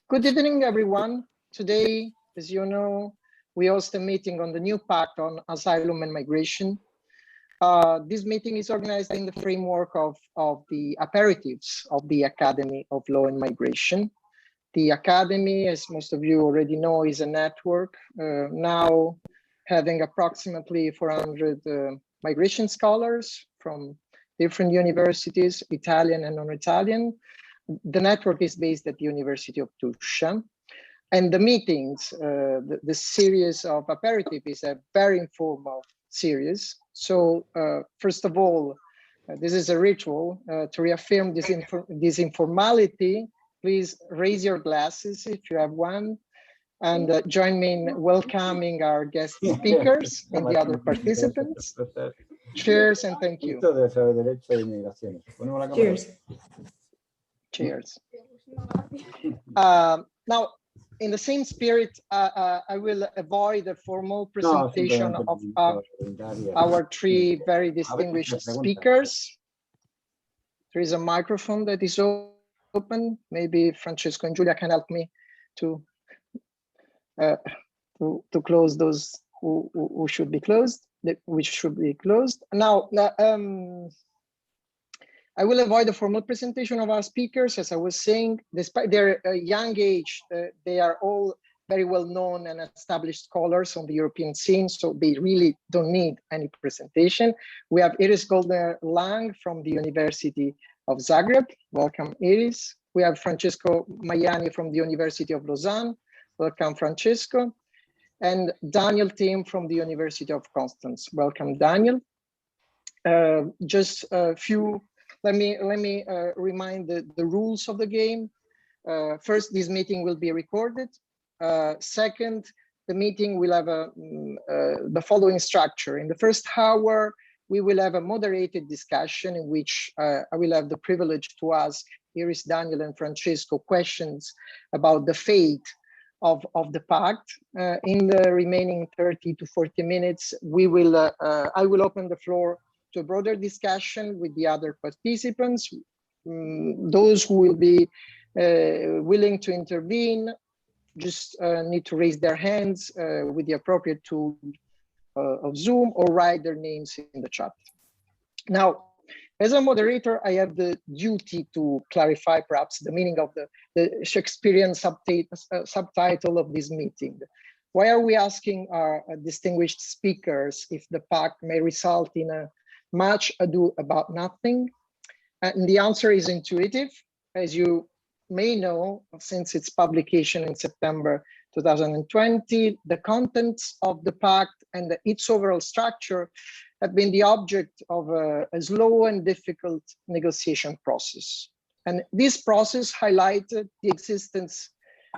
Good evening, everyone. Today, as you know, we host a meeting on the new Pact on Asylum and Migration. This meeting is organized in the framework of the aperitifs of the Academy of Law and Migration. The Academy, as most of you already know, is a network now having approximately 400 migration scholars from different universities, Italian and non-Italian. The network is based at the University of Tuscia. And the meetings, the series of aperitif is a very informal series. So first of all, this is a ritual to reaffirm this informality. Please raise your glasses if you have one, and join me in welcoming our guest speakers and the other participants. Cheers and thank you. Cheers. Cheers. Now, in the same spirit, I will avoid a formal presentation of our three very distinguished speakers. There is a microphone that is open. Maybe Francesco and Julia can help me to close those who should be closed, which should be closed. Now, I will avoid the formal presentation of our speakers. As I was saying, despite their young age, they are all very well known and established scholars on the European scene, so they really don't need any presentation. We have Goldner-Lang from the University of Zagreb. Welcome, Iris. We have Francesco Maiani from the University of Lausanne. Welcome, Francesco. And Daniel Thym from the University of Konstanz. Welcome, Daniel. Just a few. Let me remind the rules of the game. First, this meeting will be recorded. Second, the meeting will have the following structure. In the first hour, we will have a moderated discussion in which I will have the privilege to ask Iris, Daniel, and Francesco questions about the fate of the Pact. In the remaining 30 to 40 minutes, I will open the floor to a broader discussion with the other participants. Those who will be willing to intervene just need to raise their hands with the appropriate tool of Zoom or write their names in the chat. Now, as a moderator, I have the duty to clarify perhaps the meaning of the Shakespearean subtitle of this meeting. Why are we asking our distinguished speakers if the Pact may result in a much ado about nothing? And the answer is intuitive. As you may know, since its publication in September 2020, the contents of the Pact and its overall structure have been the object of a slow and difficult negotiation process. And this process highlighted the existence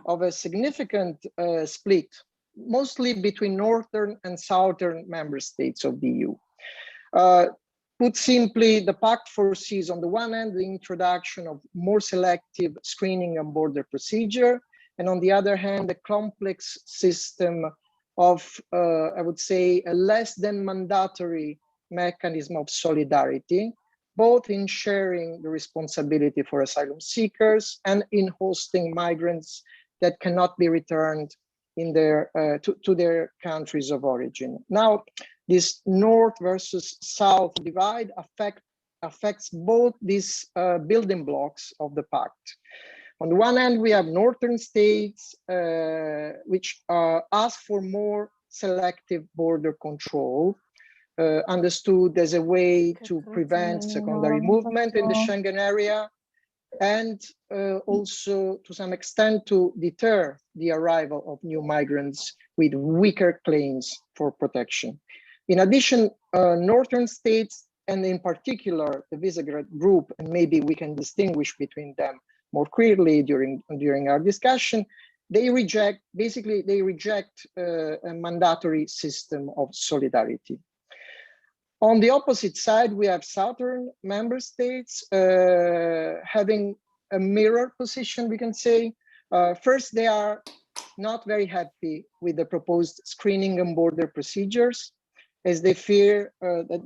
of a significant split, mostly between northern and southern member states of the EU. Put simply, the Pact foresees, on the one hand, the introduction of more selective screening and border procedure, and on the other hand, a complex system of, I would say, a less than mandatory mechanism of solidarity, both in sharing the responsibility for asylum seekers and in hosting migrants that cannot be returned in to their countries of origin. Now, this north versus south divide affects both these building blocks of the Pact. On the one hand, we have northern states which ask for more selective border control, understood as a way to prevent secondary movement in the Schengen area, and also to some extent to deter the arrival of new migrants with weaker claims for protection. In addition, northern states, and in particular the Zagreb group, and maybe we can distinguish between them more clearly during our discussion, they reject a mandatory system of solidarity. On the opposite side, we have southern member states having a mirror position, we can say. First, they are not very happy with the proposed screening and border procedures, as they fear that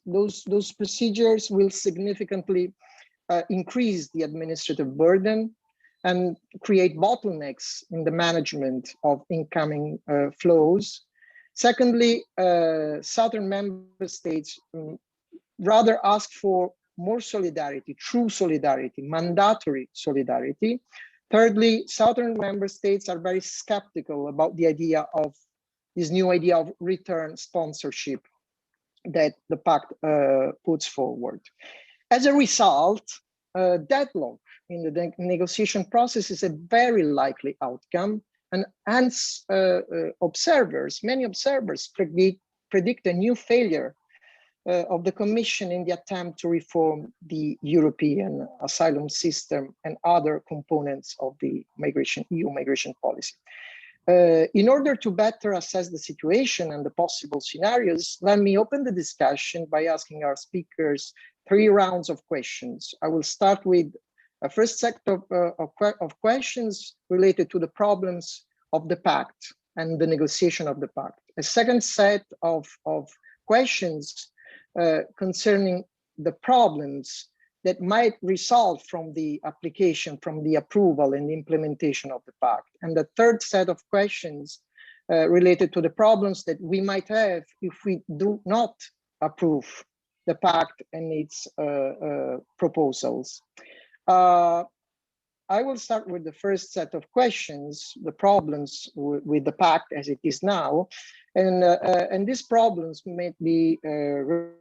those procedures will significantly increase the administrative burden and create bottlenecks in the management of incoming flows. Secondly, southern member states rather ask for more solidarity, true solidarity, mandatory solidarity. Thirdly, southern member states are very skeptical about the idea of this new idea of return sponsorship that the Pact puts forward. As a result, deadlock in the negotiation process is a very likely outcome, and hence many observers predict a new failure of the Commission in the attempt to reform the European asylum system and other components of the EU migration policy. In order to better assess the situation and the possible scenarios, let me open the discussion by asking our speakers 3 rounds of questions. I will start with a first set of questions related to the problems of the Pact and the negotiation of the Pact. A second set of questions concerning the problems that might result from the application, from the approval and the implementation of the Pact. And the third set of questions related to the problems that we might have if we do not approve the Pact and its proposals. I will start with the first set of questions, the problems with the Pact as it is now. And these problems may be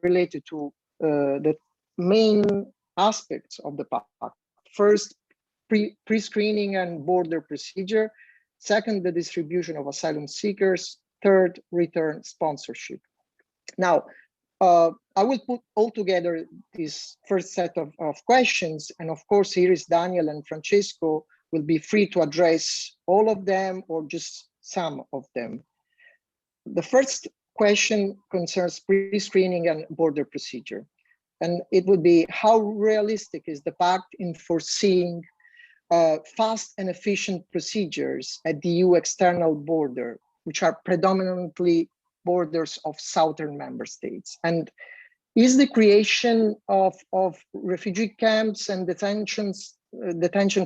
related to the main aspects of the Pact. First, pre-screening and border procedure. Second, the distribution of asylum seekers. Third, return sponsorship. Now, I will put all together this first set of questions. And of course, here is Daniel and Francesco will be free to address all of them or just some of them. The first question concerns pre-screening and border procedure. And it would be, how realistic is the Pact in foreseeing fast and efficient procedures at the EU external border, which are predominantly borders of southern member states? And is the creation of refugee camps and detention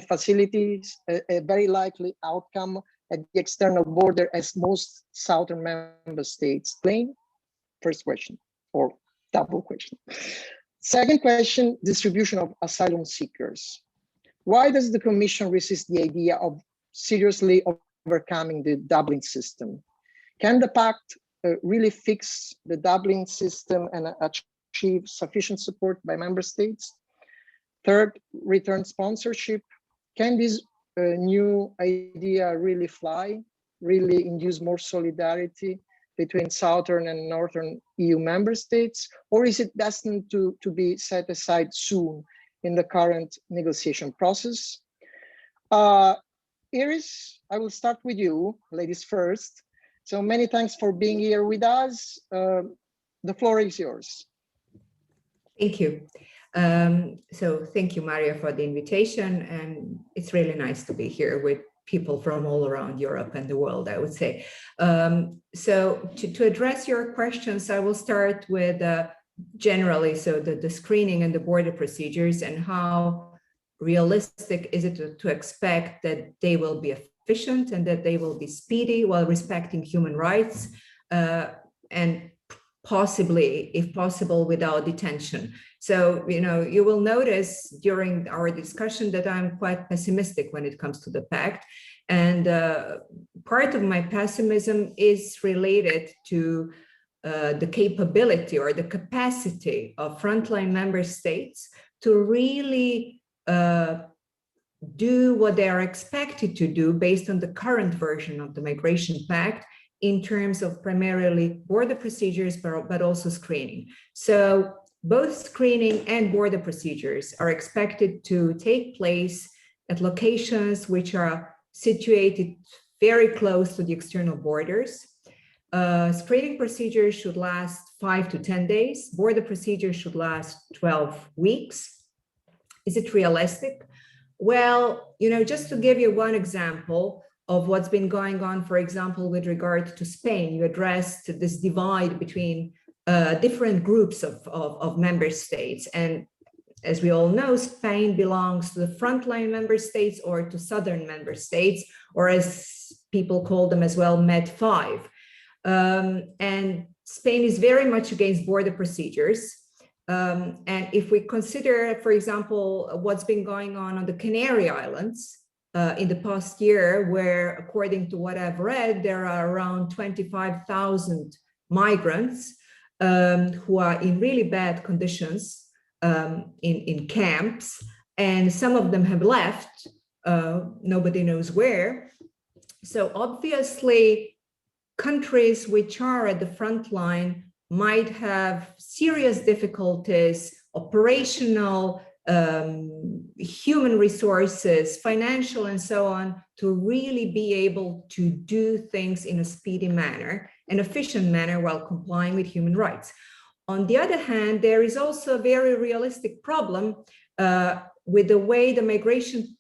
facilities a very likely outcome at the external border, as most southern member states claim? First question, or double question. Second question, distribution of asylum seekers. Why does the Commission resist the idea of seriously overcoming the Dublin system? Can the Pact really fix the Dublin system and achieve sufficient support by member states? Third, return sponsorship. Can this new idea really fly, really induce more solidarity between southern and northern EU member states? Or is it destined to be set aside soon in the current negotiation process? Iris, I will start with you, ladies first. So many thanks for being here with us. The floor is yours. Thank you. So thank you, Mario, for the invitation. And it's really nice to be here with people from all around Europe and the world, I would say. So to address your questions, I will start with generally, so the screening and the border procedures, and how realistic is it to expect that they will be efficient and that they will be speedy while respecting human rights, and possibly, if possible, without detention. So, you will notice during our discussion that I'm quite pessimistic when it comes to the Pact. And part of my pessimism is related to the capability or the capacity of frontline member states to really do what they are expected to do based on the current version of the Migration Pact in terms of primarily border procedures, but also screening. So both screening and border procedures are expected to take place at locations which are situated very close to the external borders. Screening procedures should last 5 to 10 days. Border procedures should last 12 weeks. Is it realistic? Well, just to give you one example of what's been going on, for example, with regard to Spain, you addressed this divide between different groups of member states. And as we all know, Spain belongs to the frontline member states or to southern member states, or as people call them as well, Med 5. And Spain is very much against border procedures. And if we consider, for example, what's been going on the Canary Islands in the past year, where, according to what I've read, there are around 25,000 migrants who are in really bad conditions in camps, and some of them have left, nobody knows where. So obviously, countries which are at the front line might have serious difficulties, operational, human resources, financial, and so on, to really be able to do things in a speedy manner, an efficient manner, while complying with human rights. On the other hand, there is also a very realistic problem with the way the Migration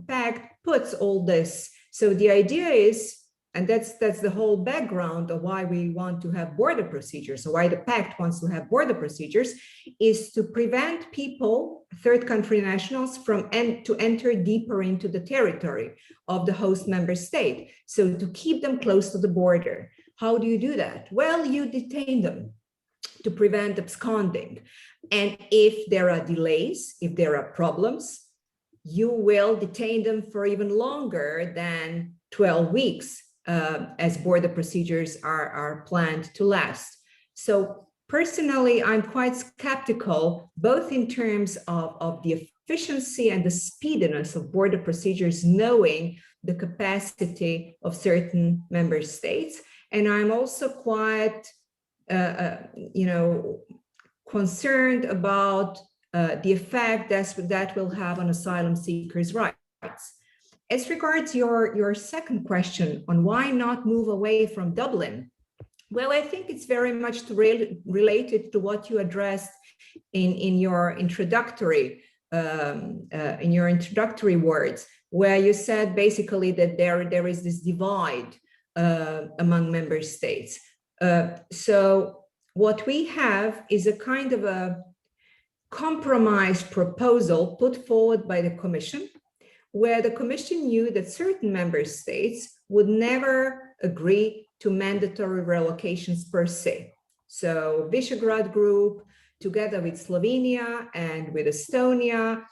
Pact puts all this. So the idea is, and that's the whole background of why we want to have border procedures, or why the Pact wants to have border procedures, is to prevent people, third country nationals, to enter deeper into the territory of the host member state. So to keep them close to the border. How do you do that? Well, you detain them to prevent absconding. And if there are delays, if there are problems, you will detain them for even longer than 12 weeks, as border procedures are planned to last. So personally, I'm quite skeptical, both in terms of the efficiency and the speediness of border procedures, knowing the capacity of certain member states. And I'm also quite concerned about the effect that will have on asylum seekers' rights. As regards your second question on why not move away from Dublin, well, I think it's very much related to what you addressed in your introductory words, where you said basically that there is this divide among member states. So what we have is a kind of a compromise proposal put forward by the Commission, where the Commission knew that certain member states would never agree to mandatory relocations per se. So Visegrad Group, together with Slovenia and with Estonia,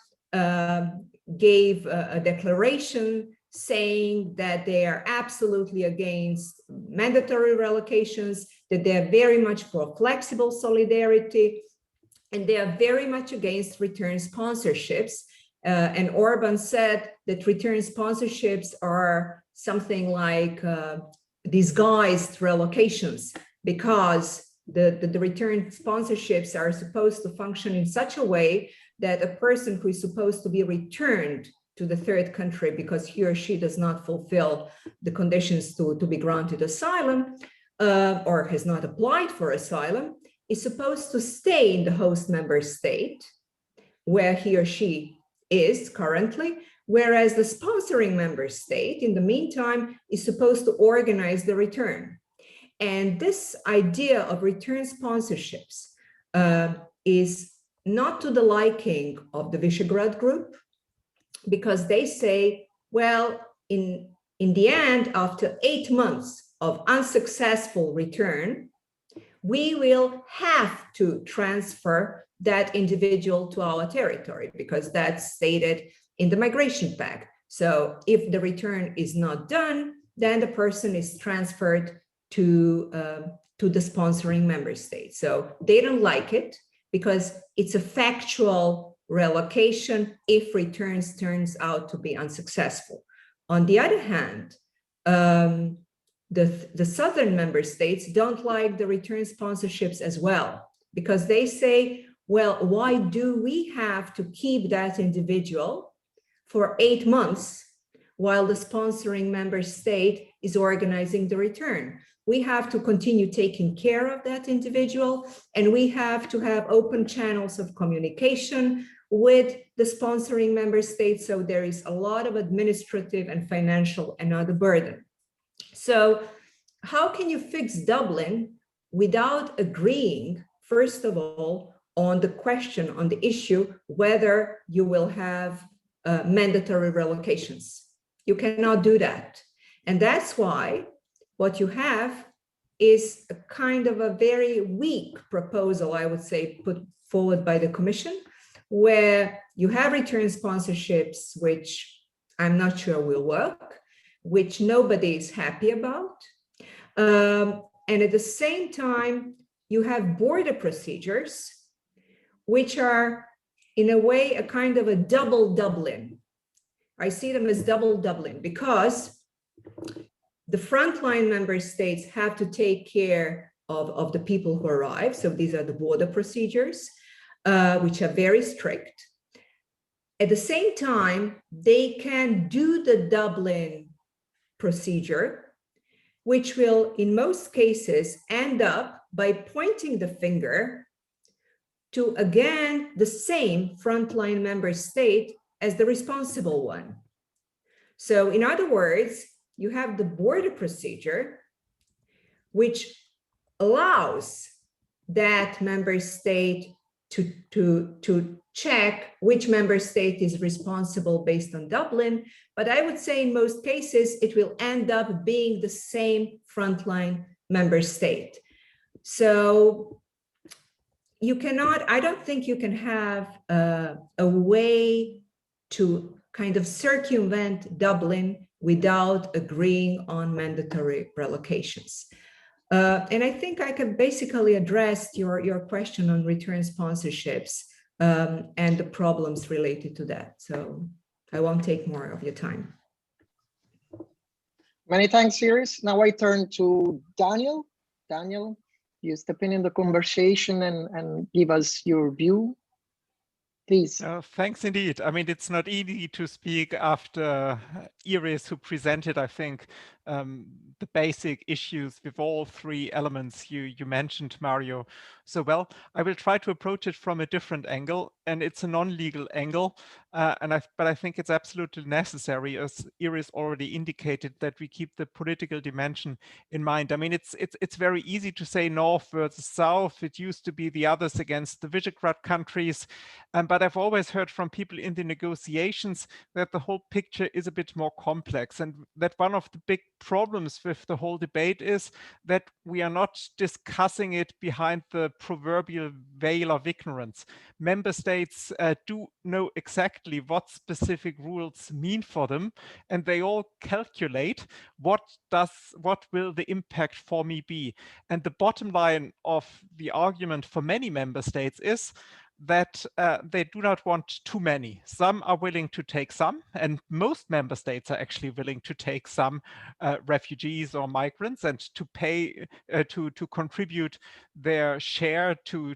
gave a declaration saying that they are absolutely against mandatory relocations, that they are very much for flexible solidarity, and they are very much against return sponsorships. And Orban said that return sponsorships are something like disguised relocations, because the return sponsorships are supposed to function in such a way that a person who is supposed to be returned to the third country because he or she does not fulfill the conditions to be granted asylum, or has not applied for asylum, is supposed to stay in the host member state where he or she is currently, whereas the sponsoring member state, in the meantime, is supposed to organize the return. And this idea of return sponsorships is not to the liking of the Visegrad Group, because they say, well, in the end, after 8 months of unsuccessful return, we will have to transfer that individual to our territory, because that's stated in the Migration Pact. So if the return is not done, then the person is transferred to the sponsoring member state. So they don't like it, because it's a factual relocation if returns turns out to be unsuccessful. On the other hand, the southern member states don't like the return sponsorships as well, because they say, well, why do we have to keep that individual for 8 months while the sponsoring member state is organizing the return? We have to continue taking care of that individual, and we have to have open channels of communication with the sponsoring member state. So there is a lot of administrative and financial and other burden. So how can you fix Dublin without agreeing, first of all, on the question, on the issue, whether you will have mandatory relocations. You cannot do that. And that's why what you have is a kind of a very weak proposal, I would say, put forward by the Commission, where you have return sponsorships, which I'm not sure will work, which nobody is happy about. And at the same time, you have border procedures, which are in a way a kind of a double Dublin. I see them as double Dublin because the frontline member states have to take care of the people who arrive. So these are the border procedures, which are very strict. At the same time, they can do the Dublin procedure, which will, in most cases, end up by pointing the finger to, again, the same frontline member state as the responsible one. So in other words, you have the border procedure, which allows that member state to check which member state is responsible based on Dublin. But I would say in most cases, it will end up being the same frontline member state. So you cannot, I don't think you can have a way to kind of circumvent Dublin without agreeing on mandatory relocations. And I think I can basically address your question on return sponsorships and the problems related to that. So I won't take more of your time. Many thanks, Iris. Now I turn to Daniel. Daniel, you step in the conversation and give us your view, please. Thanks indeed. I mean, it's not easy to speak after Iris, who presented, I think, the basic issues with all three elements you mentioned, Mario, so well. I will try to approach it from a different angle, and it's a non-legal angle, but I think it's absolutely necessary, as Iris already indicated, that we keep the political dimension in mind. I mean, it's very easy to say north versus south. It used to be the others against the Visegrad countries, but I've always heard from people in the negotiations that the whole picture is a bit more complex, and that one of the big problems with the whole debate is that we are not discussing it behind the proverbial veil of ignorance. Member states do know exactly what specific rules mean for them, and they all calculate what will the impact for me be. And the bottom line of the argument for many member states is that they do not want too many. Some are willing to take some, and most member states are actually willing to take some refugees or migrants and to pay, to contribute their share to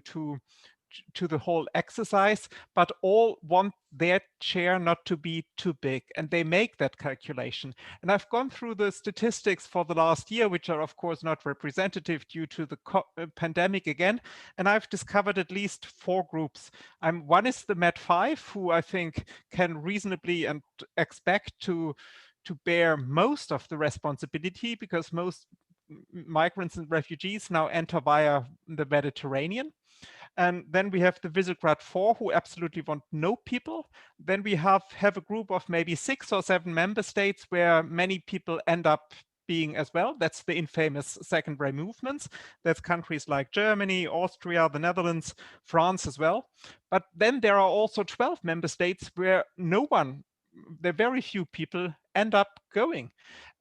the whole exercise, but all want their share not to be too big, and they make that calculation. And I've gone through the statistics for the last year, which are of course not representative due to the pandemic again, and I've discovered at least 4 groups. One is the MED5, who I think can reasonably and expect to bear most of the responsibility, because most migrants and refugees now enter via the Mediterranean. And then we have the Visegrad 4, who absolutely want no people. Then we have a group of maybe 6 or 7 member states where many people end up being as well. That's the infamous secondary movements. That's countries like Germany, Austria, the Netherlands, France as well. But then there are also 12 member states where very few people end up going.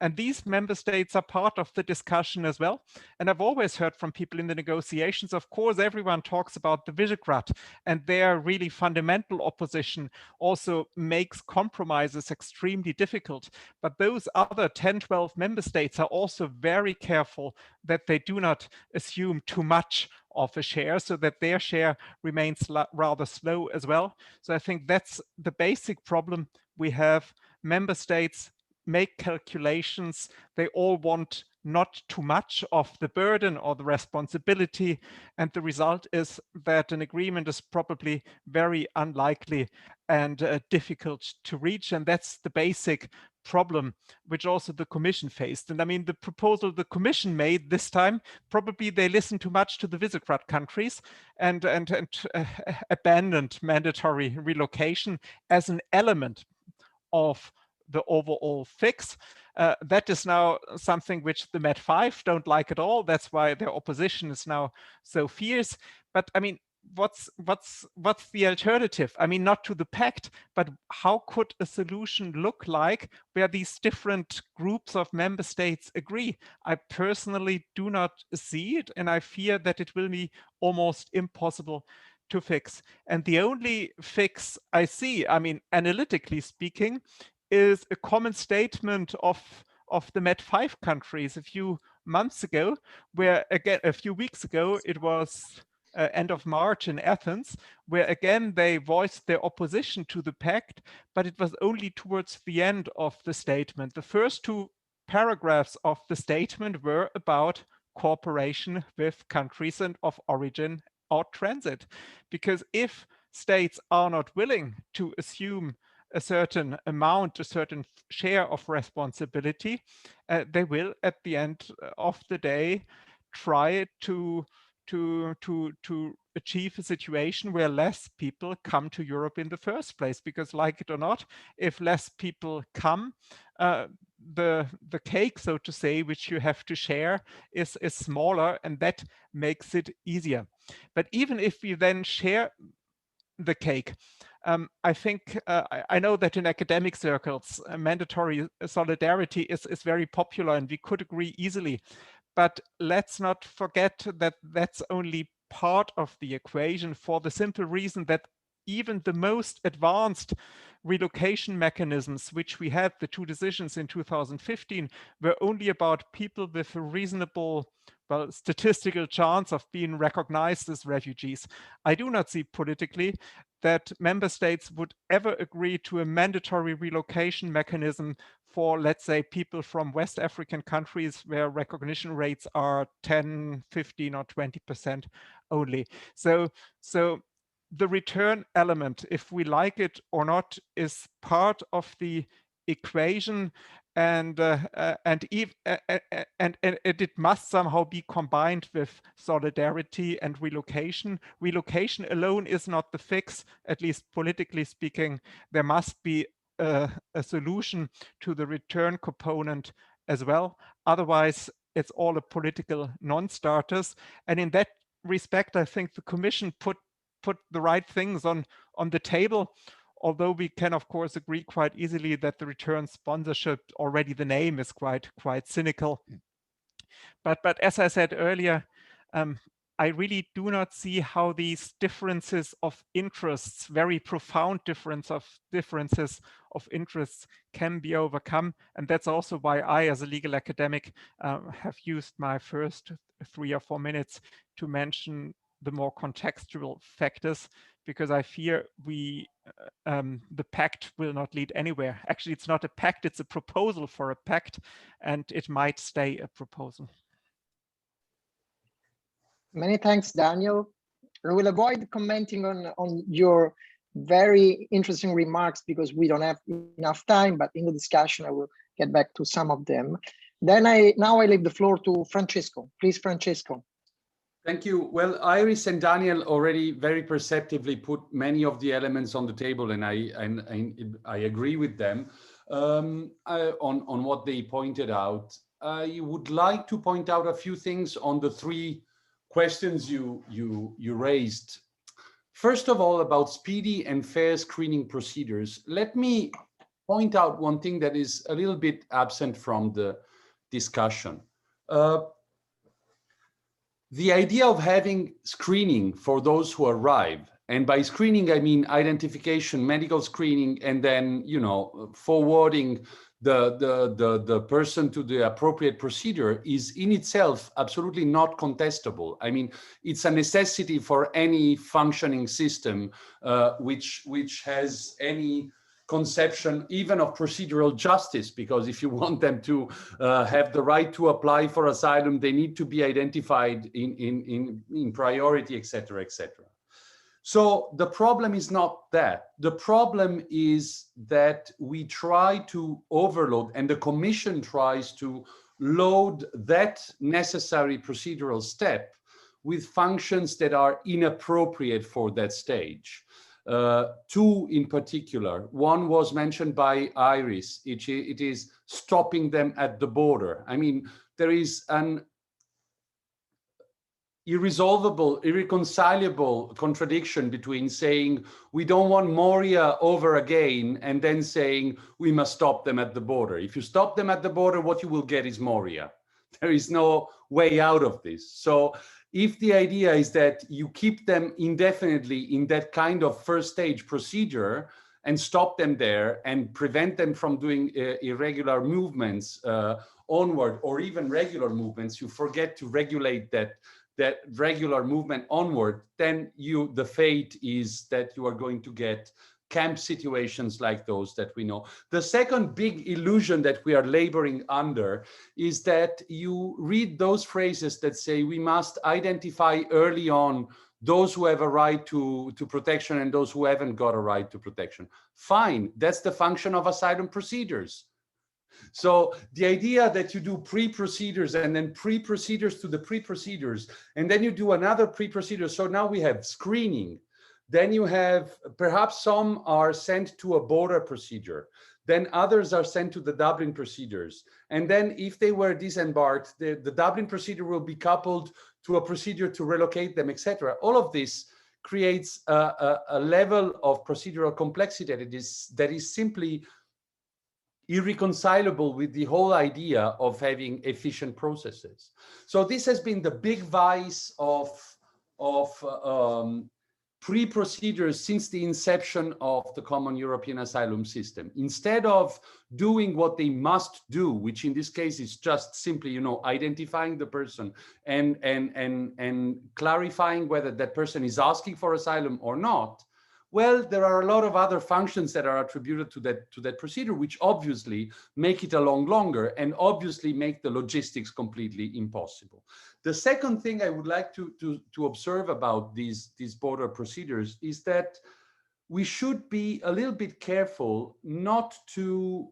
And these member states are part of the discussion as well. And I've always heard from people in the negotiations, of course, everyone talks about the Visegrad, and their really fundamental opposition also makes compromises extremely difficult. But those other 10, 12 member states are also very careful that they do not assume too much of a share, so that their share remains rather slow as well. So I think that's the basic problem we have. Member states make calculations. They all want not too much of the burden or the responsibility. And the result is that an agreement is probably very unlikely and difficult to reach. And that's the basic problem which also the Commission faced. And I mean, the proposal the Commission made this time, probably they listened too much to the Visegrad countries and abandoned mandatory relocation as an element of the overall fix. That is now something which the Med5 don't like at all. That's why their opposition is now so fierce. But I mean, what's the alternative? I mean, not to the pact, but how could a solution look like where these different groups of member states agree? I personally do not see it, and I fear that it will be almost impossible to fix. And the only fix I see, I mean, analytically speaking, is a common statement of the Med5 countries a few months ago, where again, a few weeks ago, it was end of March in Athens, where again, they voiced their opposition to the pact, but it was only towards the end of the statement. The first two paragraphs of the statement were about cooperation with countries and of origin or transit, because if states are not willing to assume a certain amount, a certain share of responsibility, they will at the end of the day try to achieve a situation where less people come to Europe in the first place, because like it or not, if less people come, the cake, so to say, which you have to share is smaller, and that makes it easier. But even if we then share the cake, I think I know that in academic circles, mandatory solidarity is very popular, and we could agree easily. But let's not forget that that's only part of the equation, for the simple reason that even the most advanced relocation mechanisms, which we had, the two decisions in 2015, were only about people with a reasonable, well, statistical chance of being recognized as refugees. I do not see politically that member states would ever agree to a mandatory relocation mechanism for, let's say, people from West African countries where recognition rates are 10, 15, or 20% only. So the return element, if we like it or not, is part of the equation, and it must somehow be combined with solidarity and relocation. Relocation alone is not the fix, at least politically speaking. There must be a solution to the return component as well. Otherwise, it's all a political non-starters. And in that respect, I think the Commission put the right things on the table, although we can of course agree quite easily that the return sponsorship, already the name is quite cynical. But as I said earlier, I really do not see how these differences of interests, very profound differences of interests, can be overcome. And that's also why I, as a legal academic, have used my first 3 or 4 minutes to mention the more contextual factors, because I fear the pact will not lead anywhere. Actually, it's not a pact, it's a proposal for a pact, and it might stay a proposal. Many thanks, Daniel. I will avoid commenting on your very interesting remarks because we don't have enough time, but in the discussion, I will get back to some of them. Then now I leave the floor to Francesco. Please, Francesco. Thank you. Well, Iris and Daniel already very perceptively put many of the elements on the table, and I agree with them on what they pointed out. I would like to point out a few things on the 3 questions you raised. First of all, about speedy and fair screening procedures. Let me point out one thing that is a little bit absent from the discussion. The idea of having screening for those who arrive, and by screening, I mean identification, medical screening, and then, you know, forwarding the person to the appropriate procedure, is in itself absolutely not contestable. I mean, it's a necessity for any functioning system which has any conception even of procedural justice, because if you want them to have the right to apply for asylum, they need to be identified in priority, etc., etc. So the problem is not that. The problem is that we try to overload, and the Commission tries to load that necessary procedural step with functions that are inappropriate for that stage. Two in particular. One was mentioned by Iris. It is stopping them at the border. I mean, there is an irreconcilable contradiction between saying we don't want Moria over again and then saying we must stop them at the border. If you stop them at the border, what you will get is Moria. There is no way out of this. So if the idea is that you keep them indefinitely in that kind of first stage procedure and stop them there and prevent them from doing irregular movements onward, or even regular movements, you forget to regulate that regular movement onward, then the fate is that you are going to get camp situations like those that we know. The second big illusion that we are laboring under is that you read those phrases that say we must identify early on those who have a right to protection and those who haven't got a right to protection. Fine, that's the function of asylum procedures. So the idea that you do pre-procedures and then pre-procedures to the pre-procedures, and then you do another pre-procedure. So now we have screening. Then you have, perhaps some are sent to a border procedure. Then others are sent to the Dublin procedures. And then if they were disembarked, the Dublin procedure will be coupled to a procedure to relocate them, etc. All of this creates a level of procedural complexity that is simply irreconcilable with the whole idea of having efficient processes. So this has been the big vice of pre-procedures since the inception of the common European asylum system. Instead of doing what they must do, which in this case is just simply, you know, identifying the person and clarifying whether that person is asking for asylum or not, well, there are a lot of other functions that are attributed to that procedure, which obviously make it along longer and obviously make the logistics completely impossible. The second thing I would like to observe about these border procedures is that we should be a little bit careful not to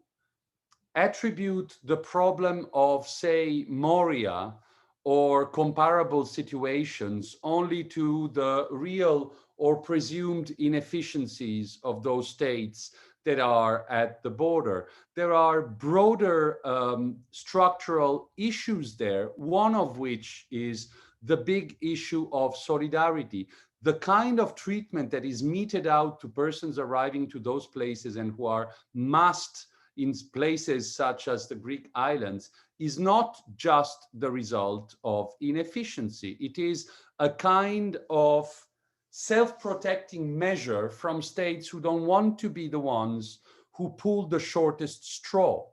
attribute the problem of, say, Moria or comparable situations only to the real or presumed inefficiencies of those states that are at the border. There are broader structural issues there, one of which is the big issue of solidarity. The kind of treatment that is meted out to persons arriving to those places and who are massed in places such as the Greek islands is not just the result of inefficiency. It is a kind of self-protecting measure from states who don't want to be the ones who pull the shortest straw.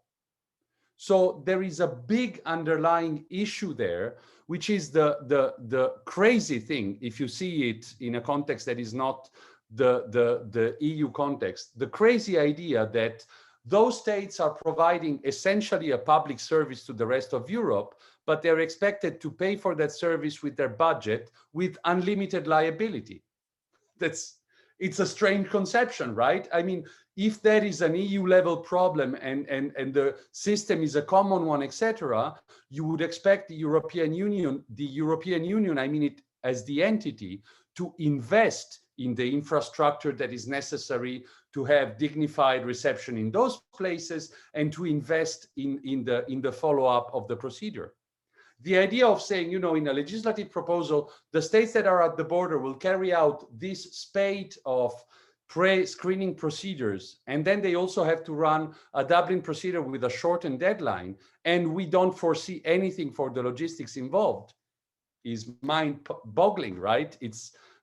So there is a big underlying issue there, which is the crazy thing, if you see it in a context that is not the EU context, the crazy idea that those states are providing essentially a public service to the rest of Europe, but they're expected to pay for that service with their budget with unlimited liability. It's a strange conception, right? I mean, if there is an EU level problem and the system is a common one, etc., you would expect the European Union, I mean it as the entity, to invest in the infrastructure that is necessary to have dignified reception in those places and to invest in the follow-up of the procedure. The idea of saying, you know, in a legislative proposal, the states that are at the border will carry out this spate of pre-screening procedures, and then they also have to run a Dublin procedure with a shortened deadline, and we don't foresee anything for the logistics involved, is mind-boggling, right?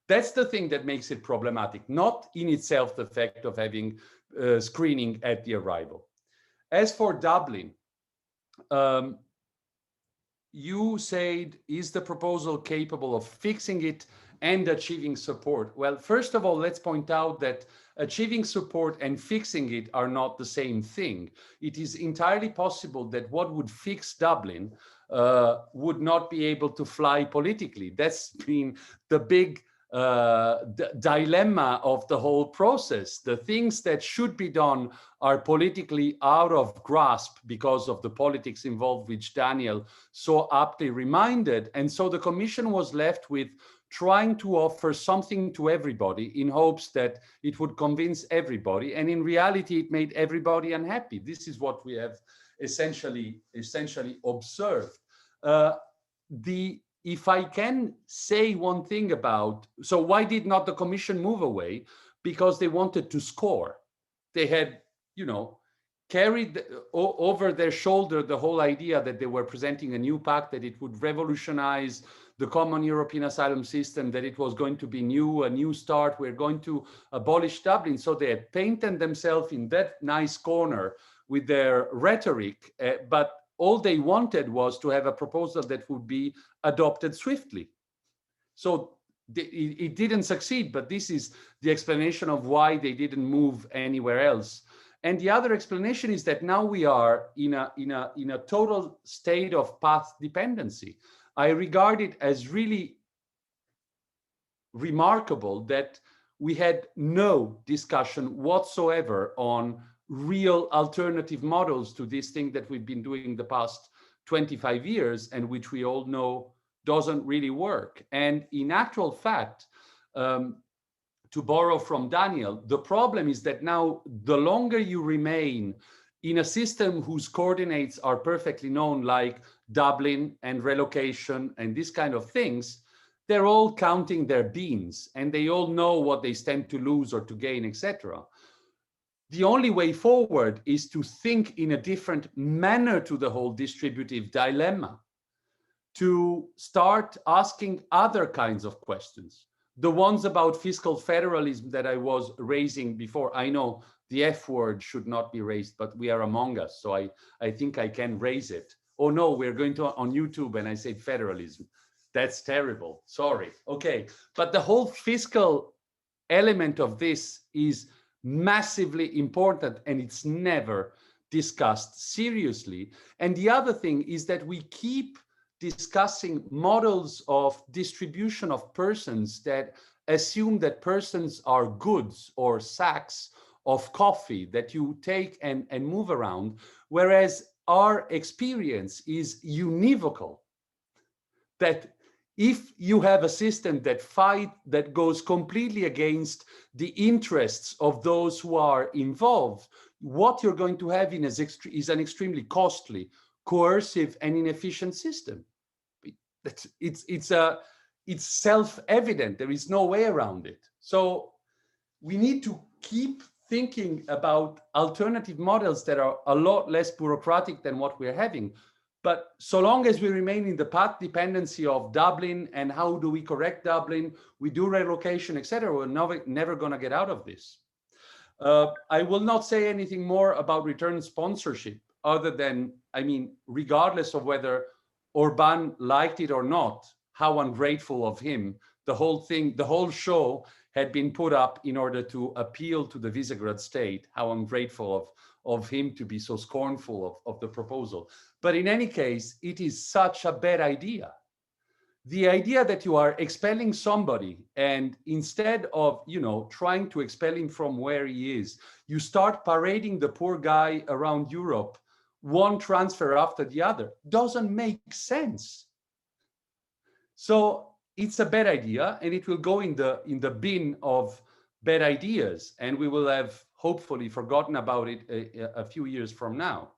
That's the thing that makes it problematic, not in itself the fact of having screening at the arrival. As for Dublin, you said, is the proposal capable of fixing it and achieving support? Well, first of all, let's point out that achieving support and fixing it are not the same thing. It is entirely possible that what would fix Dublin would not be able to fly politically. That's been the big dilemma of the whole process. The things that should be done are politically out of grasp because of the politics involved, which Daniel so aptly reminded. And so the Commission was left with trying to offer something to everybody in hopes that it would convince everybody. And in reality, it made everybody unhappy. This is what we have essentially observed. If I can say one thing about, so why did not the Commission move away? Because they wanted to score. They had, carried over their shoulder the whole idea that they were presenting a new pact, that it would revolutionize the common European asylum system, that it was going to be a new start, we're going to abolish Dublin. So they had painted themselves in that nice corner with their rhetoric, but all they wanted was to have a proposal that would be adopted swiftly. So it didn't succeed, but this is the explanation of why they didn't move anywhere else. And the other explanation is that now we are in a total state of path dependency. I regard it as really remarkable that we had no discussion whatsoever on real alternative models to this thing that we've been doing the past 25 years and which we all know doesn't really work. And in actual fact, to borrow from Daniel, the problem is that now the longer you remain in a system whose coordinates are perfectly known, like Dublin and relocation and these kind of things, they're all counting their beans and they all know what they stand to lose or to gain, etc. The only way forward is to think in a different manner to the whole distributive dilemma, to start asking other kinds of questions. The ones about fiscal federalism that I was raising before, I know the F word should not be raised, but we are among us, so I think I can raise it. Oh no, we're going to on YouTube and I say federalism. That's terrible, sorry. Okay, but the whole fiscal element of this is massively important and it's never discussed seriously. And the other thing is that we keep discussing models of distribution of persons that assume that persons are goods or sacks of coffee that you take and move around, whereas our experience is univocal. That if you have a system that goes completely against the interests of those who are involved, what you're going to have is an extremely costly, coercive, and inefficient system. It's self-evident. There is no way around it. So we need to keep thinking about alternative models that are a lot less bureaucratic than what we're having. But so long as we remain in the path dependency of Dublin and how do we correct Dublin, we do relocation, etc., we're never going to get out of this. I will not say anything more about return sponsorship other than, I mean, regardless of whether Orban liked it or not, how ungrateful of him. The whole thing, the whole show had been put up in order to appeal to the Visegrad state, how ungrateful of him to be so scornful of the proposal. But in any case, it is such a bad idea. The idea that you are expelling somebody and instead of, trying to expel him from where he is, you start parading the poor guy around Europe, one transfer after the other, doesn't make sense. So it's a bad idea and it will go in the bin of bad ideas and we will have hopefully forgotten about it a few years from now.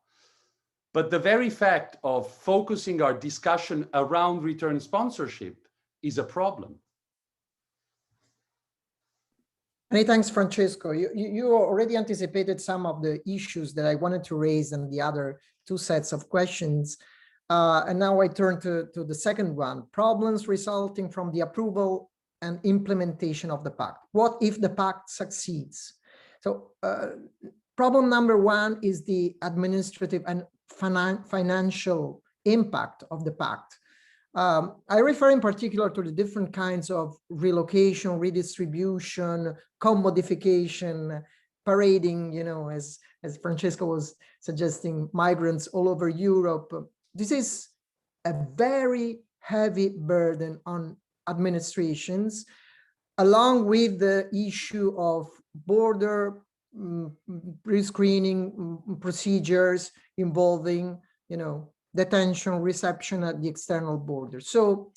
But the very fact of focusing our discussion around return sponsorship is a problem. Many thanks, Francesco. You already anticipated some of the issues that I wanted to raise in the other two sets of questions. And now I turn to the second one, problems resulting from the approval and implementation of the Pact. What if the Pact succeeds? So problem number one is the administrative and financial impact of the Pact. I refer in particular to the different kinds of relocation, redistribution, commodification, parading, as Francesco was suggesting, migrants all over Europe. This is a very heavy burden on administrations. along with the issue of border pre-screening procedures involving, detention, reception at the external border. So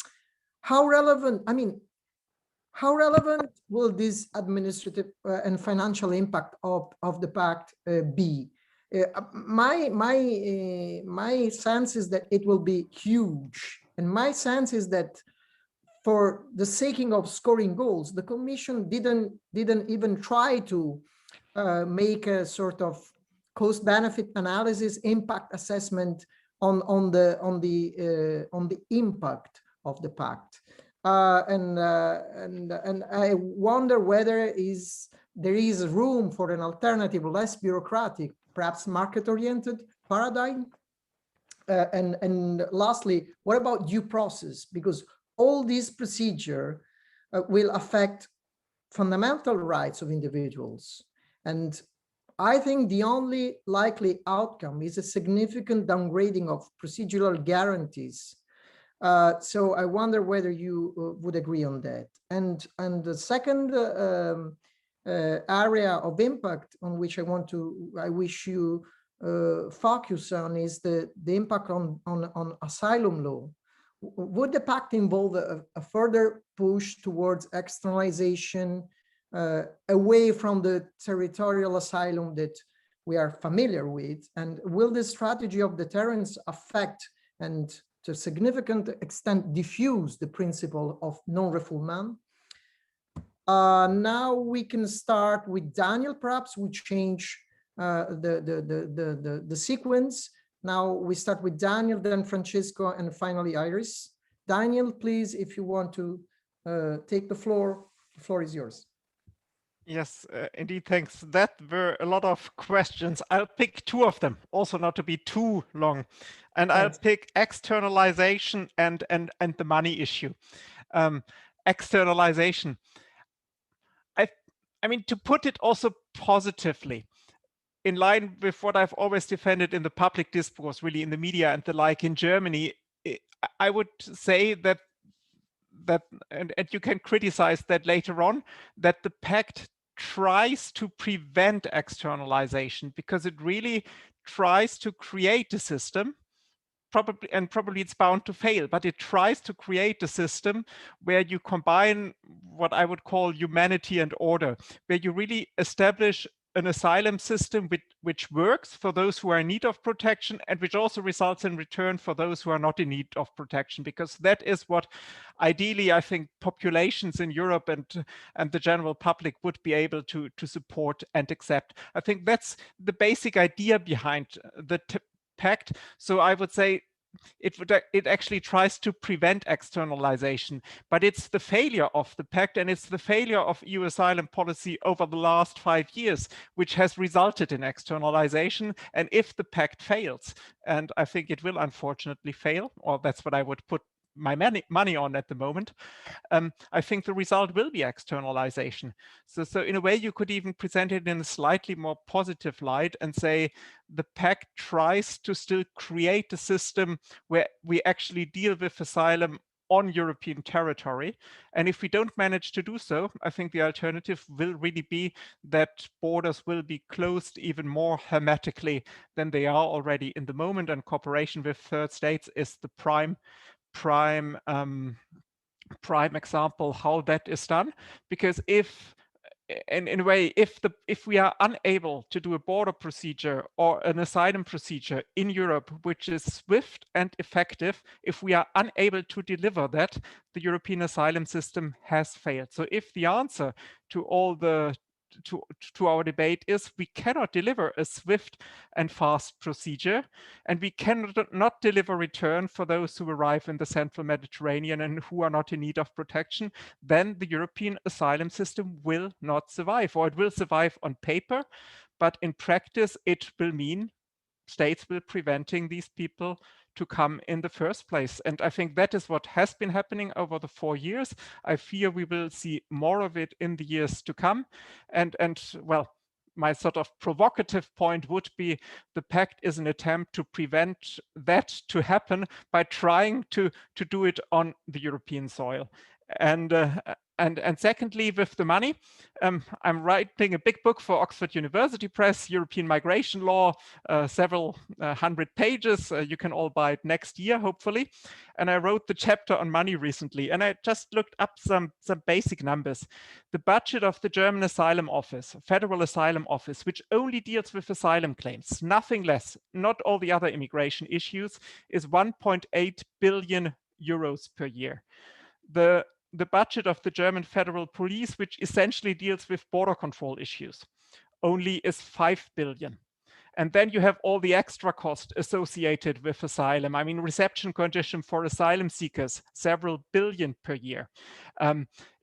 how relevant, how relevant will this administrative and financial impact of the pact be? My sense is that it will be huge. And my sense is that for the sake of scoring goals, the Commission didn't even try to make a sort of cost-benefit analysis, impact assessment on the impact of the pact. And I wonder whether there is room for an alternative, less bureaucratic, perhaps market-oriented paradigm. And lastly, what about due process? Because all this procedure will affect fundamental rights of individuals. And I think the only likely outcome is a significant downgrading of procedural guarantees. So I wonder whether you would agree on that. And the second area of impact on which I wish you focus on is the impact on asylum law. Would the pact involve a further push towards externalization away from the territorial asylum that we are familiar with? And will the strategy of deterrence affect and to a significant extent diffuse the principle of non-refoulement? Now we can start with Daniel. Perhaps we change the sequence. Now we start with Daniel, then Francesco, and finally Iris. Daniel, please, if you want to take the floor is yours. Yes, indeed, thanks. That were a lot of questions. I'll pick two of them, also not to be too long. And I'll pick externalization and the money issue. Externalization. I mean, to put it also positively, in line with what I've always defended in the public discourse, really in the media and the like in Germany, I would say that and you can criticize that later on, that the pact tries to prevent externalization because it really tries to create a system, probably it's bound to fail, but it tries to create a system where you combine what I would call humanity and order, where you really establish an asylum system which works for those who are in need of protection and which also results in return for those who are not in need of protection, because that is what ideally I think populations in Europe and the general public would be able to support and accept. I think that's the basic idea behind the pact. So I would say it actually tries to prevent externalization, but it's the failure of the pact and it's the failure of EU asylum policy over the last 5 years which has resulted in externalization. And if the pact fails, and I think it will unfortunately fail, or that's what I would put my money on at the moment, I think the result will be externalization. So in a way, you could even present it in a slightly more positive light and say the pact tries to still create a system where we actually deal with asylum on European territory. And if we don't manage to do so, I think the alternative will really be that borders will be closed even more hermetically than they are already in the moment, and cooperation with third states is the prime example how that is done. Because if in a way, if we are unable to do a border procedure or an asylum procedure in Europe which is swift and effective, if we are unable to deliver that, the European asylum system has failed. So if the answer to all the to our debate is we cannot deliver a swift and fast procedure, and we cannot deliver return for those who arrive in the central Mediterranean and who are not in need of protection, then the European asylum system will not survive, or it will survive on paper, but in practice it will mean states will preventing these people to come in the first place. And I think that is what has been happening over the 4 years. I fear we will see more of it in the years to come. And well, my sort of provocative point would be the pact is an attempt to prevent that to happen by trying to do it on the European soil. And And secondly, with the money, I'm writing a big book for Oxford University Press, European Migration Law, several hundred pages. You can all buy it next year, hopefully. And I wrote the chapter on money recently, and I just looked up some basic numbers. The budget of the German Asylum Office, Federal Asylum Office, which only deals with asylum claims, nothing less, not all the other immigration issues, is 1.8 billion euros per year. The budget of the German Federal Police, which essentially deals with border control issues, only is 5 billion. And then you have all the extra cost associated with asylum. I mean, reception condition for asylum seekers, several billion per year.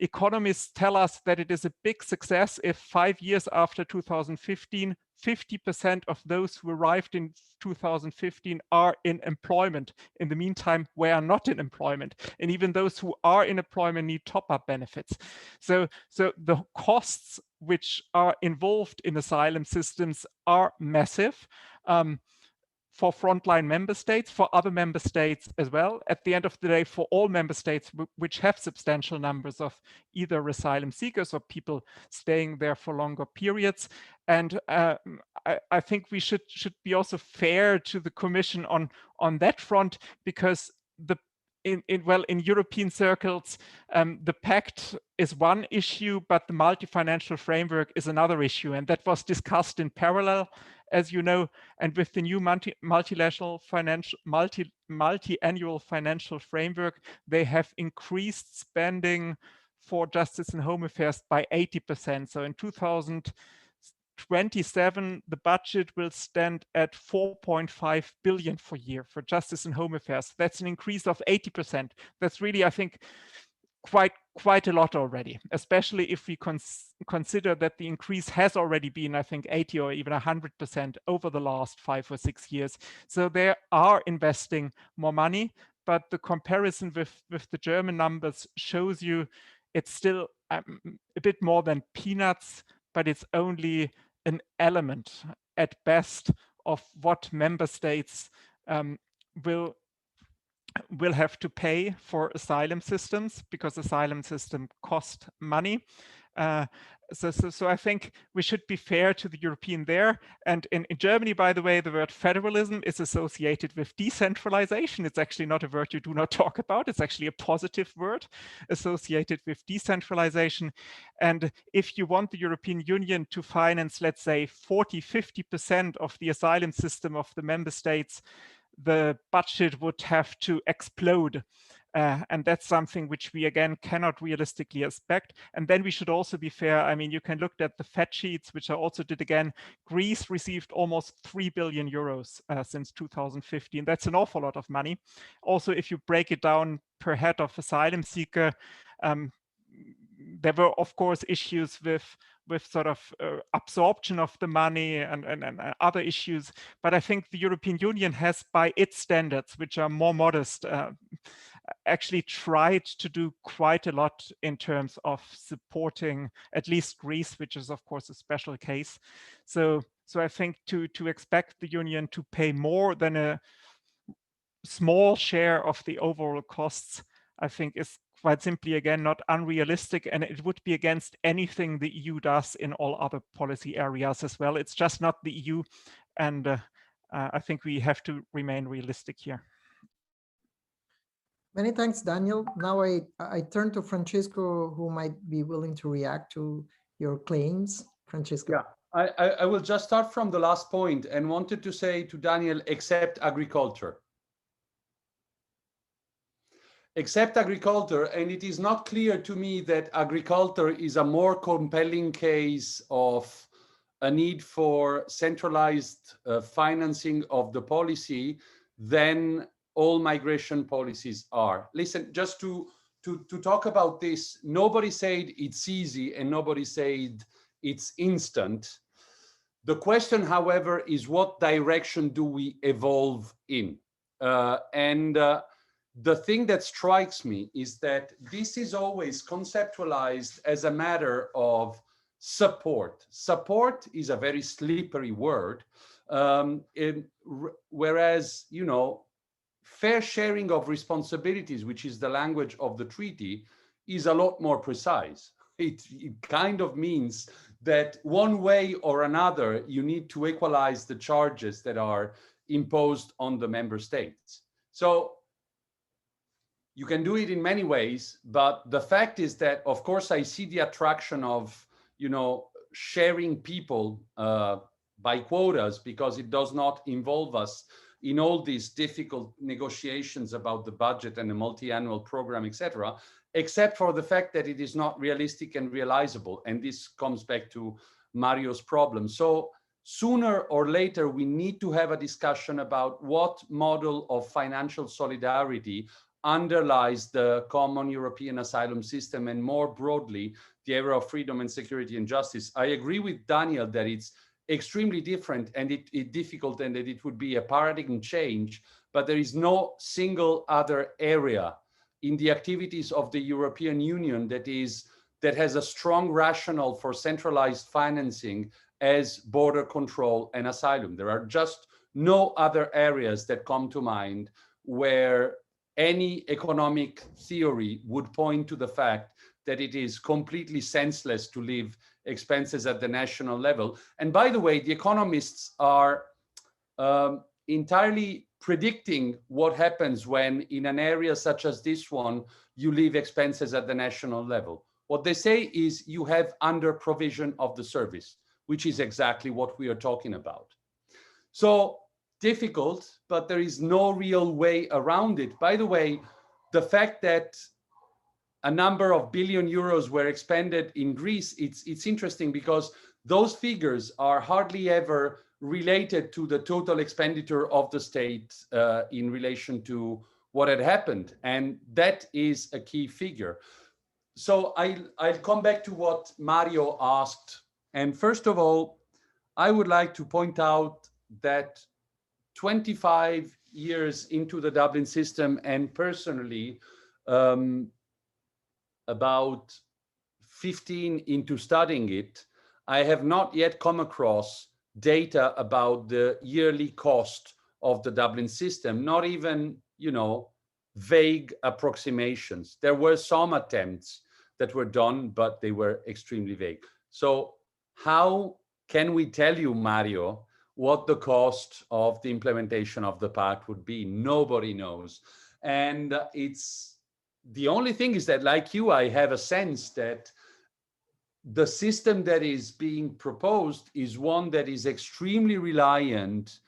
Economists tell us that it is a big success if 5 years after 2015, 50% of those who arrived in 2015 are in employment. In the meantime, we are not in employment. And even those who are in employment need top-up benefits. So the costs which are involved in asylum systems are massive. For frontline member states, for other member states as well. At the end of the day, for all member states which have substantial numbers of either asylum seekers or people staying there for longer periods. And I think we should be also fair to the Commission on that front, because in European circles, the Pact is one issue, but the multi-financial framework is another issue. And that was discussed in parallel, as you know, and with the new multi-annual financial framework, they have increased spending for justice and home affairs by 80%. So in 2027, the budget will stand at 4.5 billion per year for justice and home affairs. That's an increase of 80%. That's really, I think, quite a lot already, especially if we consider that the increase has already been, I think, 80 or even 100% over the last 5 or 6 years. So they are investing more money, but the comparison with the German numbers shows you it's still a bit more than peanuts, but it's only an element at best of what member states will have to pay for asylum systems, because asylum systems cost money. So I think we should be fair to the European there. And in Germany, by the way, the word federalism is associated with decentralization. It's actually not a word you do not talk about. It's actually a positive word associated with decentralization. And if you want the European Union to finance, let's say, 40–50% of the asylum system of the member states, the budget would have to explode. And that's something which we, again, cannot realistically expect. And then we should also be fair. I mean, you can look at the fact sheets, which I also did again. Greece received almost 3 billion euros since 2015. That's an awful lot of money. Also, if you break it down per head of asylum seeker, there were, of course, issues with sort of absorption of the money and other issues. But I think the European Union has, by its standards, which are more modest, actually tried to do quite a lot in terms of supporting at least Greece, which is, of course, a special case. So I think to expect the Union to pay more than a small share of the overall costs, I think is quite simply, again, not unrealistic, and it would be against anything the EU does in all other policy areas as well. It's just not the EU, and I think we have to remain realistic here. Many thanks, Daniel. Now I turn to Francesco, who might be willing to react to your claims. Francesco. Yeah, I will just start from the last point and wanted to say to Daniel, except agriculture. Except agriculture, and it is not clear to me that agriculture is a more compelling case of a need for centralized financing of the policy than all migration policies are. Listen, just to talk about this, nobody said it's easy and nobody said it's instant. The question, however, is what direction do we evolve in? The thing that strikes me is that this is always conceptualized as a matter of support. Support is a very slippery word, whereas, you know, fair sharing of responsibilities, which is the language of the treaty, is a lot more precise. It kind of means that one way or another, you need to equalize the charges that are imposed on the member states. So you can do it in many ways, but the fact is that, of course, I see the attraction of, you know, sharing people by quotas, because it does not involve us in all these difficult negotiations about the budget and the multi-annual program, etc., except for the fact that it is not realistic and realizable. And this comes back to Mario's problem. So sooner or later, we need to have a discussion about what model of financial solidarity underlies the common European asylum system, and more broadly, the era of freedom and security and justice. I agree with Daniel that it's extremely different and it's difficult, and that it would be a paradigm change, but there is no single other area in the activities of the European Union that has a strong rationale for centralized financing as border control and asylum. There are just no other areas that come to mind where any economic theory would point to the fact that it is completely senseless to leave expenses at the national level. And by the way, the economists are entirely predicting what happens when in an area such as this one, you leave expenses at the national level. What they say is you have under provision of the service, which is exactly what we are talking about. So difficult, but there is no real way around it. By the way, the fact that a number of billion euros were expended in Greece, it's interesting because those figures are hardly ever related to the total expenditure of the state in relation to what had happened. And that is a key figure. So I'll come back to what Mario asked. And first of all, I would like to point out that 25 years into the Dublin system, and personally about 15 into studying it, I have not yet come across data about the yearly cost of the Dublin system, not even, you know, vague approximations. There were some attempts that were done, but they were extremely vague. So how can we tell you, Mario, what the cost of the implementation of the Pact would be? Nobody knows. And it's the only thing is that, like you, I have a sense that the system that is being proposed is one that is extremely reliant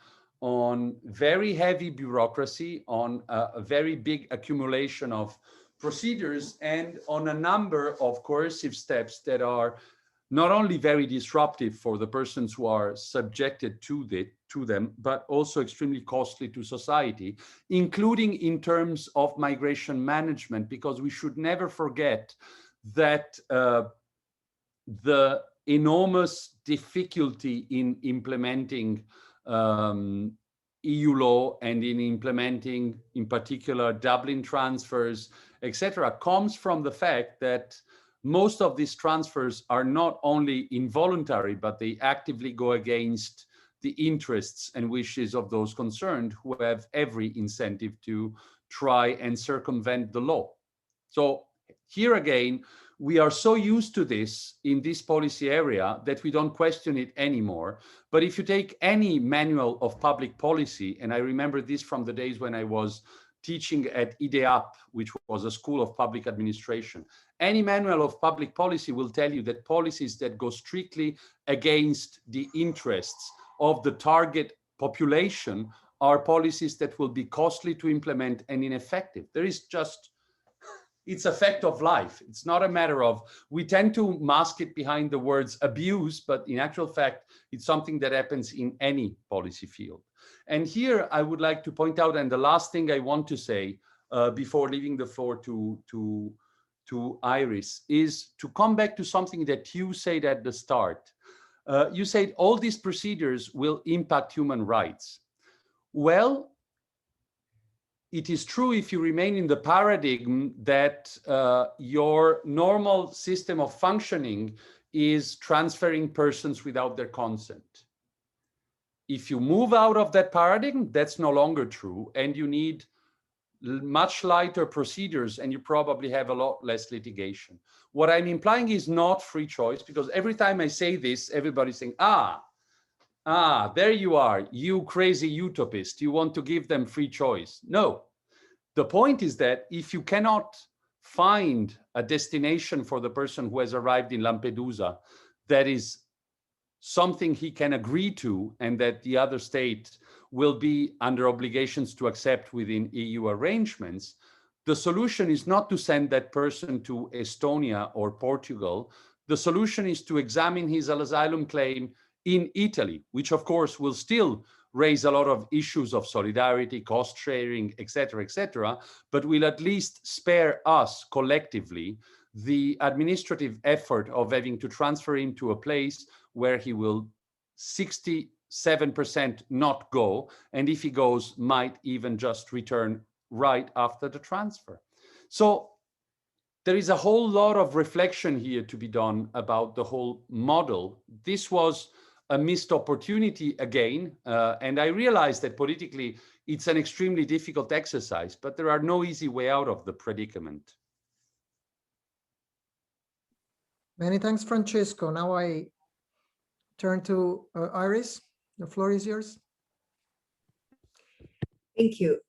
on very heavy bureaucracy, on a very big accumulation of procedures, and on a number of coercive steps that are not only very disruptive for the persons who are subjected to them, but also extremely costly to society, including in terms of migration management, because we should never forget that the enormous difficulty in implementing EU law and in implementing, in particular, Dublin transfers, etc., comes from the fact that most of these transfers are not only involuntary, but they actively go against the interests and wishes of those concerned, who have every incentive to try and circumvent the law. So here again, we are so used to this in this policy area that we don't question it anymore. But if you take any manual of public policy, and I remember this from the days when I was teaching at IDEAP, which was a school of public administration, any manual of public policy will tell you that policies that go strictly against the interests of the target population are policies that will be costly to implement and ineffective. There is just, it's a fact of life. It's not a matter of, we tend to mask it behind the words abuse, but in actual fact, it's something that happens in any policy field. And here I would like to point out, and the last thing I want to say before leaving the floor to Iris, is to come back to something that you said at the start. You said all these procedures will impact human rights. Well, it is true if you remain in the paradigm that your normal system of functioning is transferring persons without their consent. If you move out of that paradigm, that's no longer true, and you need much lighter procedures, and you probably have a lot less litigation. What I'm implying is not free choice, because every time I say this, everybody's saying, there you are, you crazy utopist, you want to give them free choice. No, the point is that if you cannot find a destination for the person who has arrived in Lampedusa that is something he can agree to, and that the other state will be under obligations to accept within EU arrangements, the solution is not to send that person to Estonia or Portugal. The solution is to examine his asylum claim in Italy, which of course will still raise a lot of issues of solidarity, cost sharing, etc., but will at least spare us collectively the administrative effort of having to transfer him to a place where he will 67% not go, and if he goes, might even just return right after the transfer. So there is a whole lot of reflection here to be done about the whole model. This was a missed opportunity again, and I realize that politically it's an extremely difficult exercise, but there are no easy way out of the predicament. Many thanks, Francesco. Now I turn to Iris. The floor is yours. Thank you.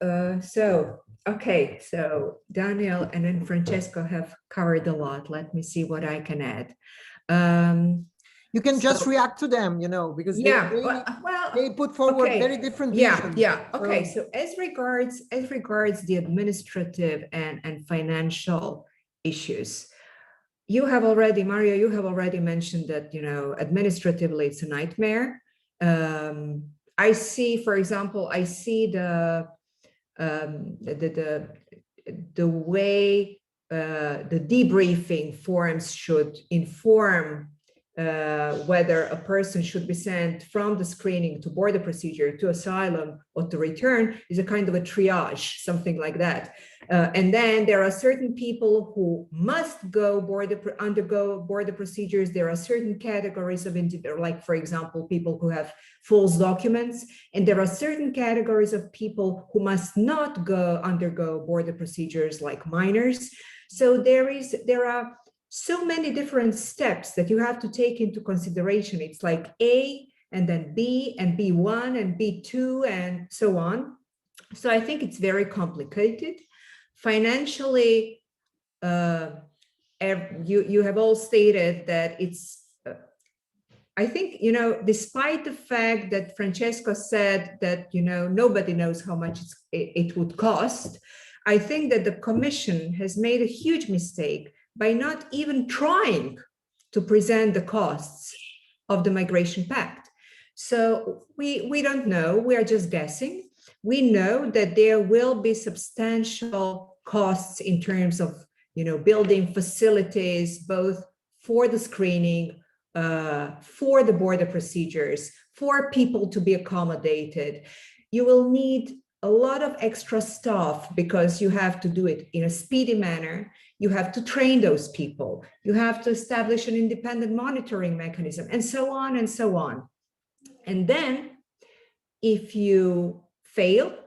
Okay, so Daniel and then Francesco have covered a lot. Let me see what I can add. You can just react to them, because they put forward very different visions. Okay, so as regards the administrative and financial issues, Mario, you have already mentioned that, administratively it's a nightmare. I see, for example, the way the debriefing forms should inform whether a person should be sent from the screening to border procedure to asylum or to return is a kind of a triage, something like that. And then there are certain people who must undergo border procedures. There are certain categories of like, for example, people who have false documents, and there are certain categories of people who must not undergo border procedures, like minors. So there are so many different steps that you have to take into consideration. It's like A, and then B, and B1, and B2, and so on. So I think it's very complicated. Financially, you have all stated that it's, I think, despite the fact that Francesco said that, nobody knows how much it would cost, I think that the Commission has made a huge mistake by not even trying to present the costs of the Migration Pact. So we don't know, we are just guessing. We know that there will be substantial costs in terms of, building facilities, both for the screening, for the border procedures, for people to be accommodated. You will need a lot of extra staff because you have to do it in a speedy manner. You have to train those people. You have to establish an independent monitoring mechanism, and so on and so on. And then if you fail,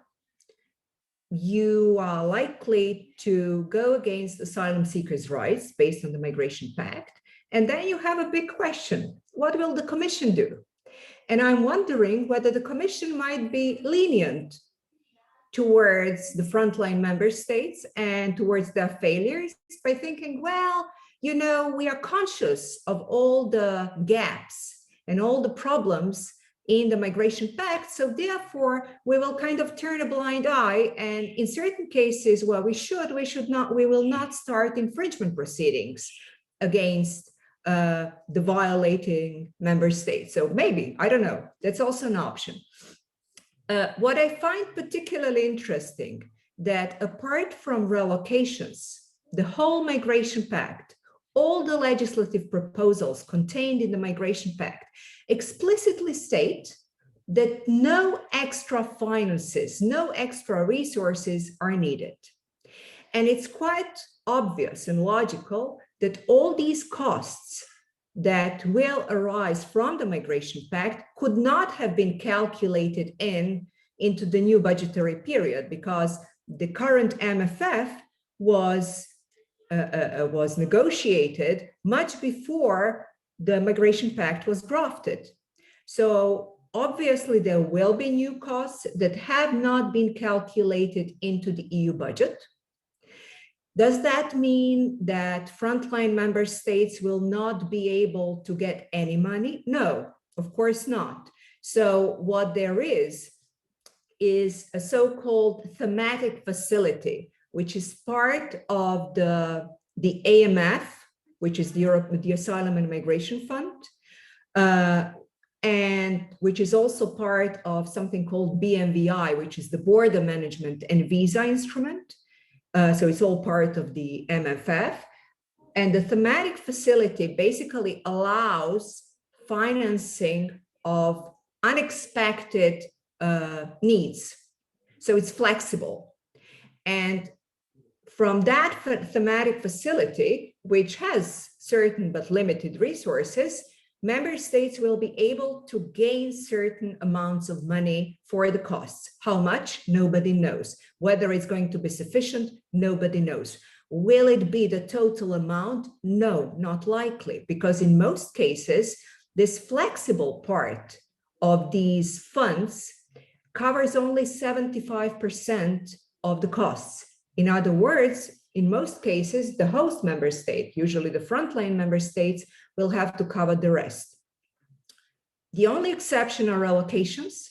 you are likely to go against asylum seekers' rights based on the Migration Pact. And then you have a big question. What will the Commission do? And I'm wondering whether the Commission might be lenient towards the frontline member states and towards their failures by thinking, well, we are conscious of all the gaps and all the problems in the Migration Pact, so therefore we will kind of turn a blind eye, and in certain cases where we will not start infringement proceedings against the violating member states. So maybe, I don't know, that's also an option. What I find particularly interesting, that apart from relocations, the whole Migration Pact, all the legislative proposals contained in the Migration Pact explicitly state that no extra finances, no extra resources are needed. And it's quite obvious and logical that all these costs that will arise from the Migration Pact could not have been calculated into the new budgetary period, because the current MFF was negotiated much before the Migration Pact was drafted. So obviously there will be new costs that have not been calculated into the EU budget. Does that mean that frontline member states will not be able to get any money? No, of course not. So what there is a so-called thematic facility, which is part of the AMF, which is the Asylum and Migration Fund, and which is also part of something called BMVI, which is the Border Management and Visa Instrument. So it's all part of the MFF. And the thematic facility basically allows financing of unexpected needs. So it's flexible. And from that thematic facility, which has certain but limited resources, member states will be able to gain certain amounts of money for the costs. How much? Nobody knows. Whether it's going to be sufficient, nobody knows. Will it be the total amount? No, not likely, because in most cases, this flexible part of these funds covers only 75% of the costs. In other words, in most cases, the host member state, usually the frontline member states, will have to cover the rest. The only exception are allocations,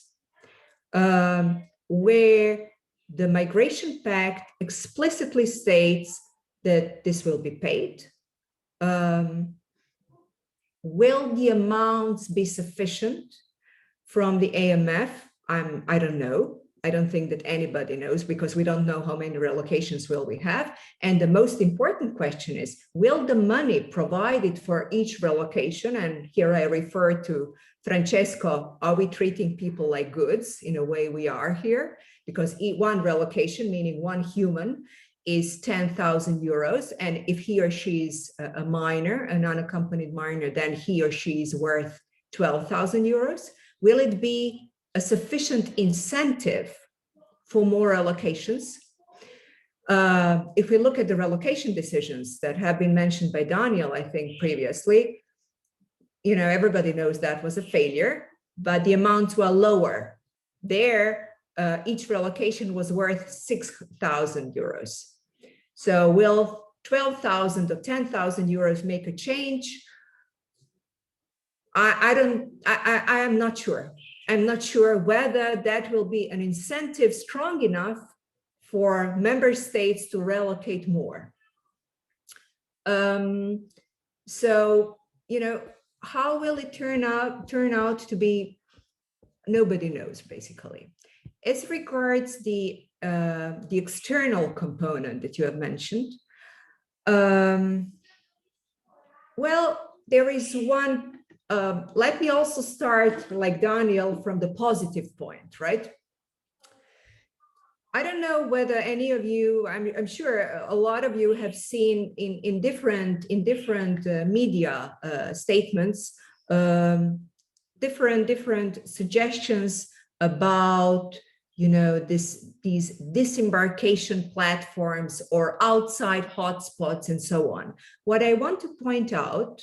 where the Migration Pact explicitly states that this will be paid. Will the amounts be sufficient from the AMF? I don't know. I don't think that anybody knows, because we don't know how many relocations will we have. And the most important question is, will the money provided for each relocation, and here I refer to Francesco, are we treating people like goods? In a way we are here, because one relocation, meaning one human, is 10,000 euros. And if he or she is a minor, an unaccompanied minor, then he or she is worth 12,000 euros. Will it be a sufficient incentive for more allocations? If we look at the relocation decisions that have been mentioned by Daniel, I think previously, everybody knows that was a failure, but the amounts were lower. There, each relocation was worth 6,000 euros. So will 12,000 or 10,000 euros make a change? I am not sure. I'm not sure whether that will be an incentive strong enough for member states to relocate more. So, how will it turn out to be? Nobody knows, basically. As regards the external component that you have mentioned, well, there is one. Let me also start, like Daniel, from the positive point, right? I don't know whether any of you, I'm sure a lot of you have seen in different media statements, different suggestions about, these disembarkation platforms or outside hotspots and so on. What I want to point out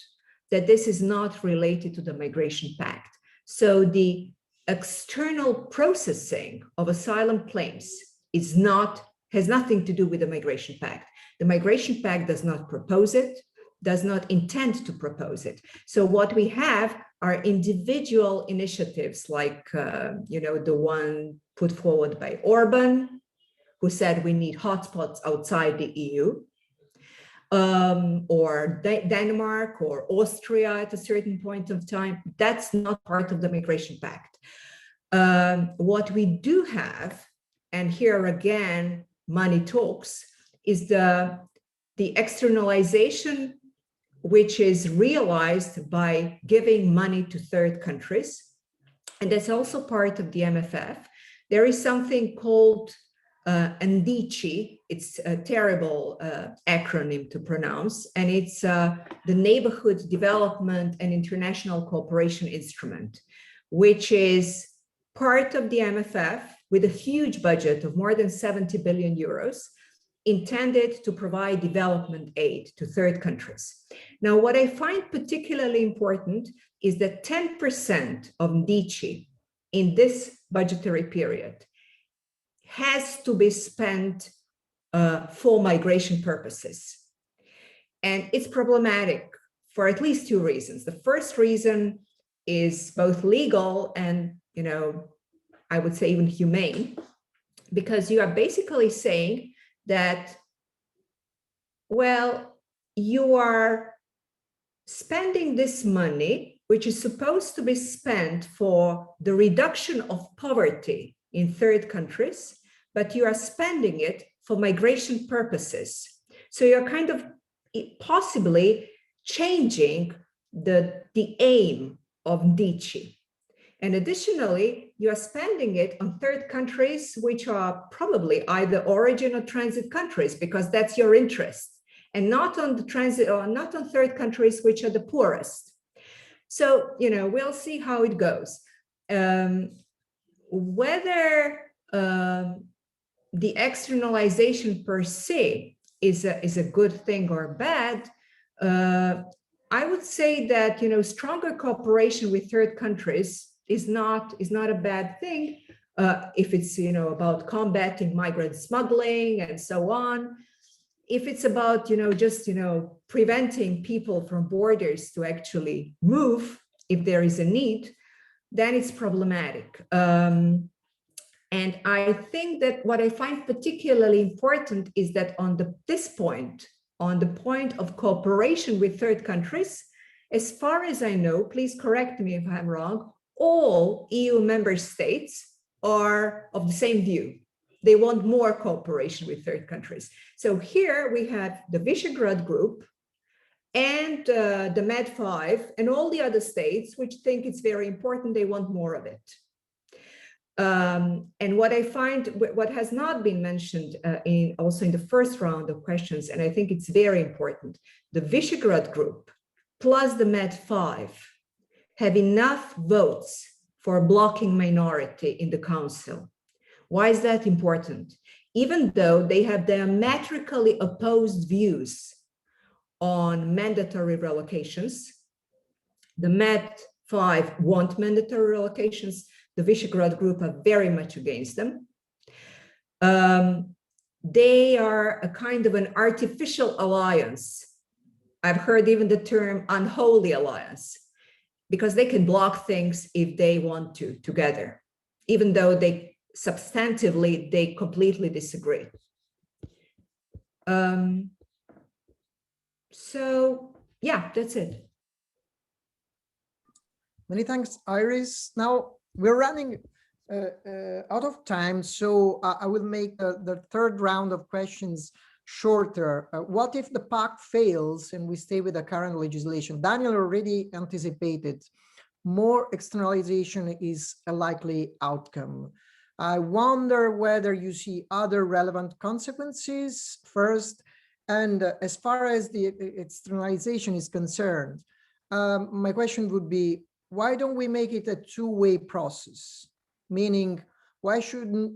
that this is not related to the Migration Pact. So the external processing of asylum claims has nothing to do with the Migration Pact. The Migration Pact does not propose it, does not intend to propose it. So what we have are individual initiatives like, the one put forward by Orban, who said we need hotspots outside the EU. Or Denmark or Austria at a certain point of time. That's not part of the Migration Pact. What we do have, and here again, money talks, is the externalization, which is realized by giving money to third countries. And that's also part of the MFF. There is something called NDC. It's a terrible acronym to pronounce, and it's the Neighborhood Development and International Cooperation Instrument, which is part of the MFF, with a huge budget of more than 70 billion euros intended to provide development aid to third countries. Now, what I find particularly important is that 10% of NDICI in this budgetary period has to be spent for migration purposes. And it's problematic for at least two reasons. The first reason is both legal and, I would say even humane, because you are basically saying that, well, you are spending this money, which is supposed to be spent for the reduction of poverty in third countries, but you are spending it for migration purposes. So you're kind of possibly changing the aim of NDICI. And additionally, you are spending it on third countries, which are probably either origin or transit countries, because that's your interest, and not on the transit or not on third countries, which are the poorest. So, we'll see how it goes. Whether the externalization per se is a good thing or bad, I would say that stronger cooperation with third countries is not a bad thing if it's about combating migrant smuggling and so on. If it's about just preventing people from borders to actually move if there is a need, then it's problematic. And I think that what I find particularly important is that on the point of cooperation with third countries, as far as I know, please correct me if I'm wrong, all EU member states are of the same view. They want more cooperation with third countries. So here we have the Visegrad Group and the Med5 and all the other states which think it's very important, they want more of it. And what I find, what has not been mentioned also in the first round of questions, and I think it's very important, the Visegrad Group plus the Med5 have enough votes for a blocking minority in the council. Why is that important? Even though they have diametrically opposed views on mandatory relocations, the Med5 want mandatory relocations, the Visegrad Group are very much against them. They are a kind of an artificial alliance. I've heard even the term unholy alliance, because they can block things if they want to together, even though they substantively, they completely disagree. So yeah, that's it. Many thanks, Iris. Now we're running out of time, so I will make the third round of questions shorter. What if the Pact fails and we stay with the current legislation? Daniel already anticipated more externalization is a likely outcome. I wonder whether you see other relevant consequences first. And as far as the externalization is concerned, my question would be, why don't we make it a two-way process? Meaning, shouldn't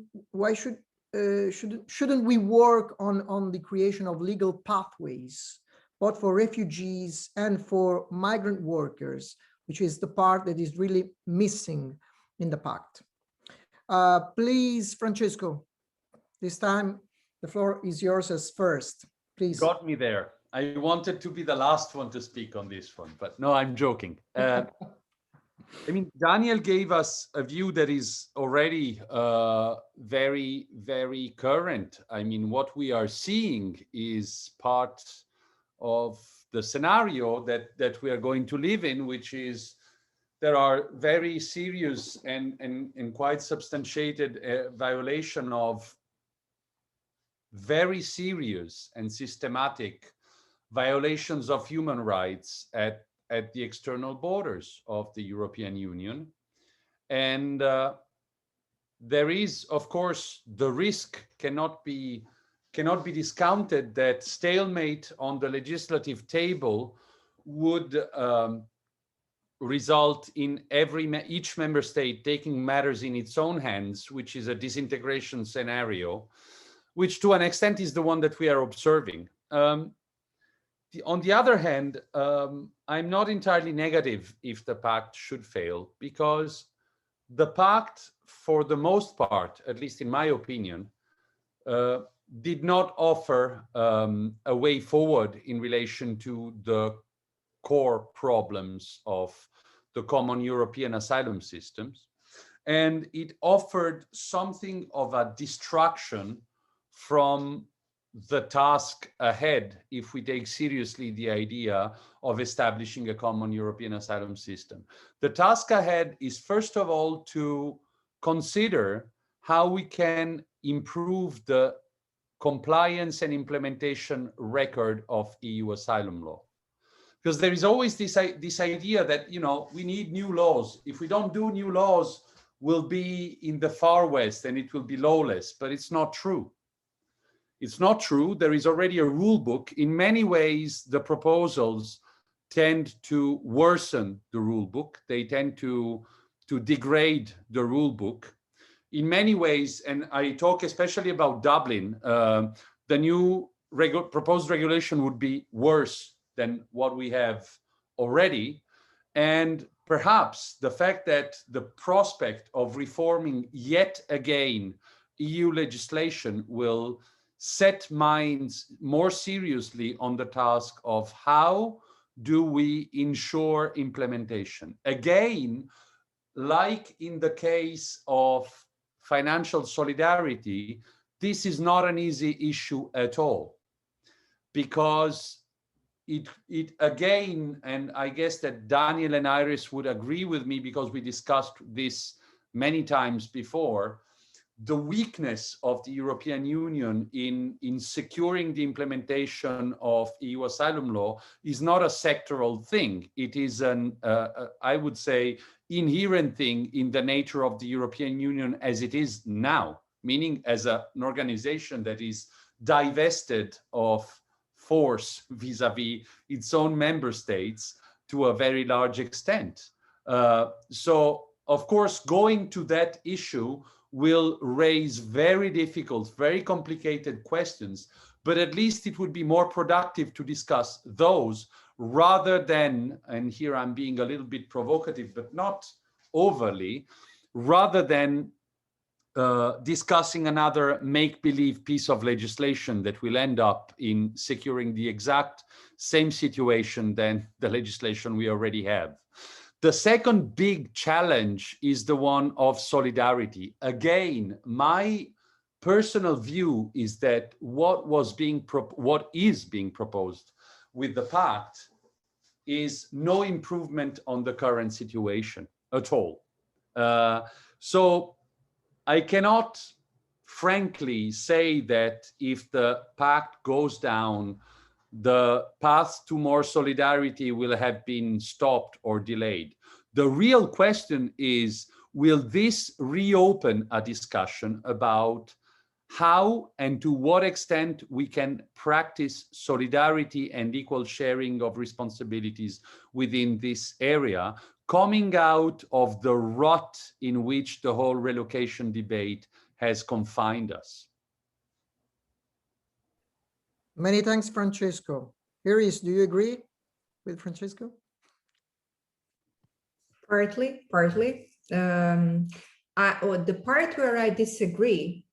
we work on the creation of legal pathways, both for refugees and for migrant workers, which is the part that is really missing in the Pact? Please, Francesco, this time the floor is yours as first, please. Got me there. I wanted to be the last one to speak on this one, but no, I'm joking. I mean, Daniel gave us a view that is already very, very current. I mean, what we are seeing is part of the scenario that we are going to live in, which is there are very serious and quite substantiated violation of very serious and systematic violations of human rights at the external borders of the European Union. And there is, of course, the risk cannot be discounted that stalemate on the legislative table would result in each member state taking matters in its own hands, which is a disintegration scenario, which to an extent is the one that we are observing. On the other hand, I'm not entirely negative if the pact should fail, because the pact, for the most part, at least in my opinion, did not offer a way forward in relation to the core problems of the common European asylum systems. And it offered something of a distraction from the task ahead if we take seriously the idea of establishing a common European asylum system. The task ahead is, first of all, to consider how we can improve the compliance and implementation record of EU asylum law. Because there is always this idea that, you know, we need new laws. If we don't do new laws, we'll be in the far west and it will be lawless, but it's not true. It's not true. There is already a rule book. In many ways, the proposals tend to worsen the rule book. They tend to degrade the rule book. In many ways, and I talk especially about Dublin, the new proposed regulation would be worse than what we have already. And perhaps the fact that the prospect of reforming yet again EU legislation will set minds more seriously on the task of how do we ensure implementation. Again, like in the case of financial solidarity, this is not an easy issue at all, because it again, and I guess that Daniel and Iris would agree with me because we discussed this many times before, the weakness of the European Union in securing the implementation of EU asylum law is not a sectoral thing. It is I would say, inherent thing in the nature of the European Union as it is now, meaning as an organization that is divested of force vis-a-vis its own member states to a very large extent. So, of course, going to that issue will raise very difficult, very complicated questions, but at least it would be more productive to discuss those rather than, and here I'm being a little bit provocative, but not overly, rather than discussing another make-believe piece of legislation that will end up in securing the exact same situation than the legislation we already have. The second big challenge is the one of solidarity. Again, my personal view is that what is being proposed with the Pact is no improvement on the current situation at all. So I cannot frankly say that if the Pact goes down, the path to more solidarity will have been stopped or delayed. The real question is, will this reopen a discussion about how and to what extent we can practice solidarity and equal sharing of responsibilities within this area, coming out of the rut in which the whole relocation debate has confined us? Many thanks, Francesco. Iris, do you agree with Francesco? Partly. The part where I disagree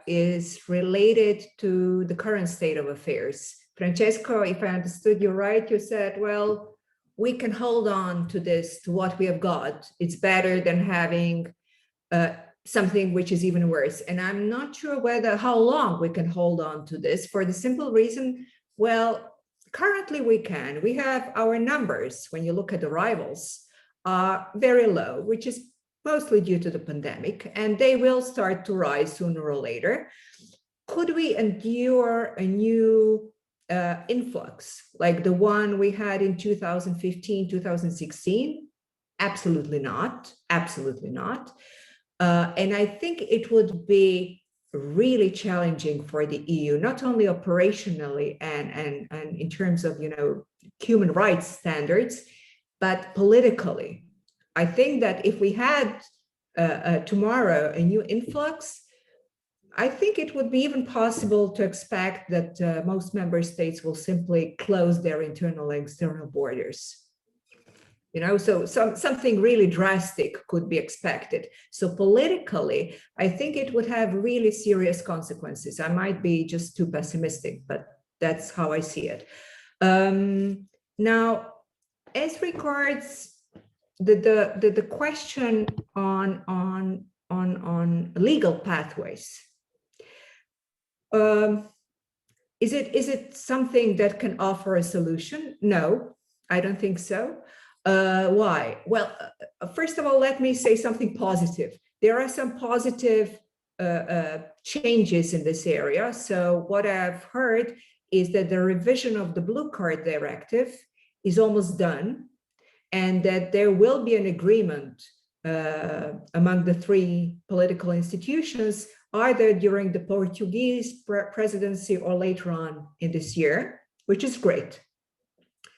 is related to the current state of affairs. Francesco, if I understood you right, you said, well, we can hold on to this, to what we have got. It's better than having something which is even worse. And I'm not sure how long we can hold on to this, for the simple reason, well, currently we can. We have our numbers, when you look at arrivals, are very low, which is mostly due to the pandemic, and they will start to rise sooner or later. Could we endure a new influx like the one we had in 2015, 2016? Absolutely not. Absolutely not. And I think it would be really challenging for the EU, not only operationally and in terms of, human rights standards. But politically, I think that if we had tomorrow a new influx, I think it would be even possible to expect that most member states will simply close their internal and external borders. You know, so something really drastic could be expected. So politically, I think it would have really serious consequences. I might be just too pessimistic, but that's how I see it. Now, as regards the question on legal pathways, is it something that can offer a solution? No, I don't think so. Why? Well, first of all, let me say something positive. There are some positive changes in this area. So what I've heard is that the revision of the Blue Card Directive is almost done, and that there will be an agreement among the three political institutions, either during the Portuguese presidency or later on in this year, which is great.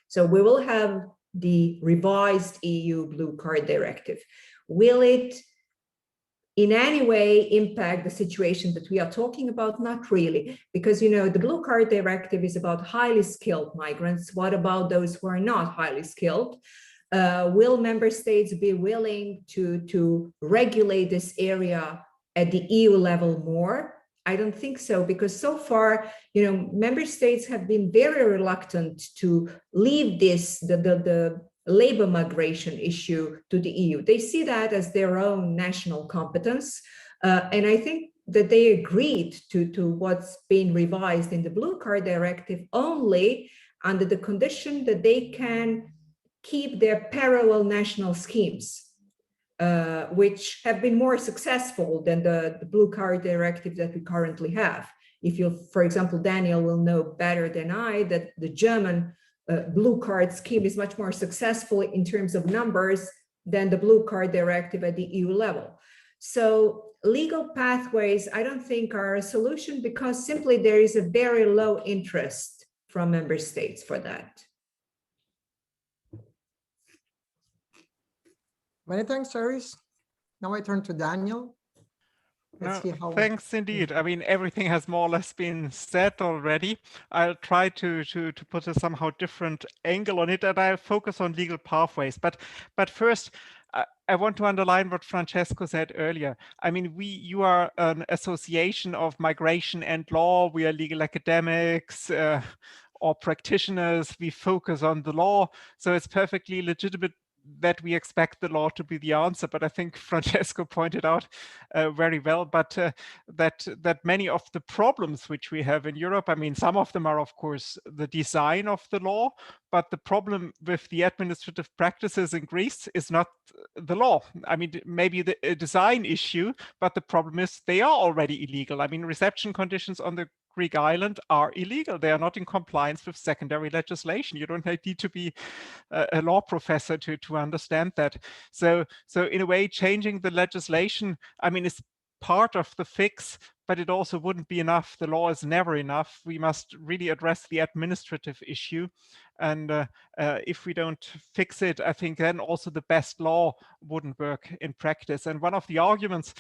So we will have the revised EU Blue Card Directive. Will it in any way impact the situation that we are talking about? Not really, because, you know, the Blue Card Directive is about highly skilled migrants. What about those who are not highly skilled? Will member states be willing to regulate this area at the EU level more? I don't think so, because so far, you know, member states have been very reluctant to leave the labor migration issue to the EU. They see that as their own national competence. And I think that they agreed to what's been revised in the Blue Card Directive only under the condition that they can keep their parallel national schemes, which have been more successful than the Blue Card Directive that we currently have. If you, for example, Daniel will know better than I that the German Blue Card scheme is much more successful in terms of numbers than the Blue Card Directive at the EU level. So legal pathways, I don't think are a solution, because simply there is a very low interest from member states for that. Many thanks, Iris. Now I turn to Daniel. Let's see how. Thanks indeed. I mean, everything has more or less been said already. I'll try to put a somehow different angle on it, and I'll focus on legal pathways. But first, I want to underline what Francesco said earlier. I mean, you are an association of migration and law. We are legal academics or practitioners. We focus on the law, so it's perfectly legitimate that we expect the law to be the answer. But I think Francesco pointed out very well, but that many of the problems which we have in Europe, I mean, some of them are, of course, the design of the law, but the problem with the administrative practices in Greece is not the law. I mean, maybe a design issue, but the problem is they are already illegal. I mean, reception conditions on the Greek island are illegal. They are not in compliance with secondary legislation. You don't need to be a law professor to understand that. So in a way, changing the legislation, I mean, it's part of the fix, but it also wouldn't be enough. The law is never enough. We must really address the administrative issue. And if we don't fix it, I think then also the best law wouldn't work in practice. And one of the arguments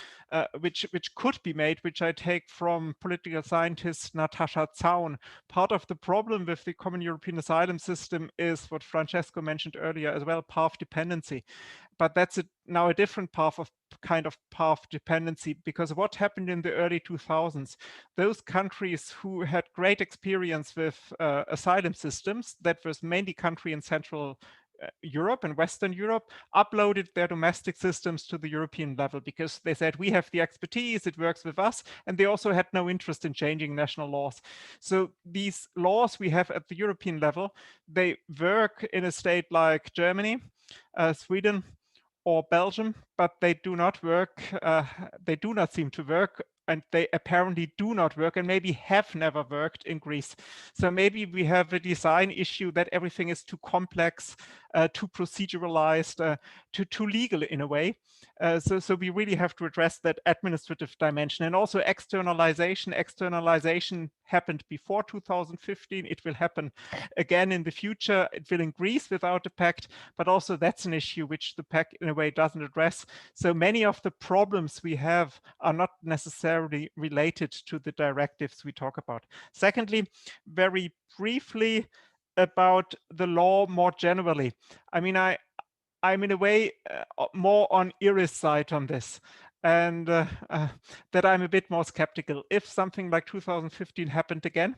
which could be made, which I take from political scientist Natasha Zaun, part of the problem with the common European asylum system is what Francesco mentioned earlier as well, path dependency. But that's now a different kind of path dependency, because what happened in the early 2000s, those countries who had great experience with asylum systems, that was mainly country in Central Europe and Western Europe, uploaded their domestic systems to the European level because they said, we have the expertise, it works with us, and they also had no interest in changing national laws. So these laws we have at the European level, they work in a state like Germany, Sweden, or Belgium, but they do not work, they do not seem to work, and they apparently do not work and maybe have never worked in Greece. So maybe we have a design issue that everything is too complex too proceduralized, too legal in a way. So we really have to address that administrative dimension. And also externalization. Externalization happened before 2015. It will happen again in the future. It will increase without the pact, but also that's an issue which the pact in a way doesn't address. So many of the problems we have are not necessarily related to the directives we talk about. Secondly, very briefly about the law more generally. I mean, I'm in a way more on Iris' side on this, and that I'm a bit more skeptical. If something like 2015 happened again,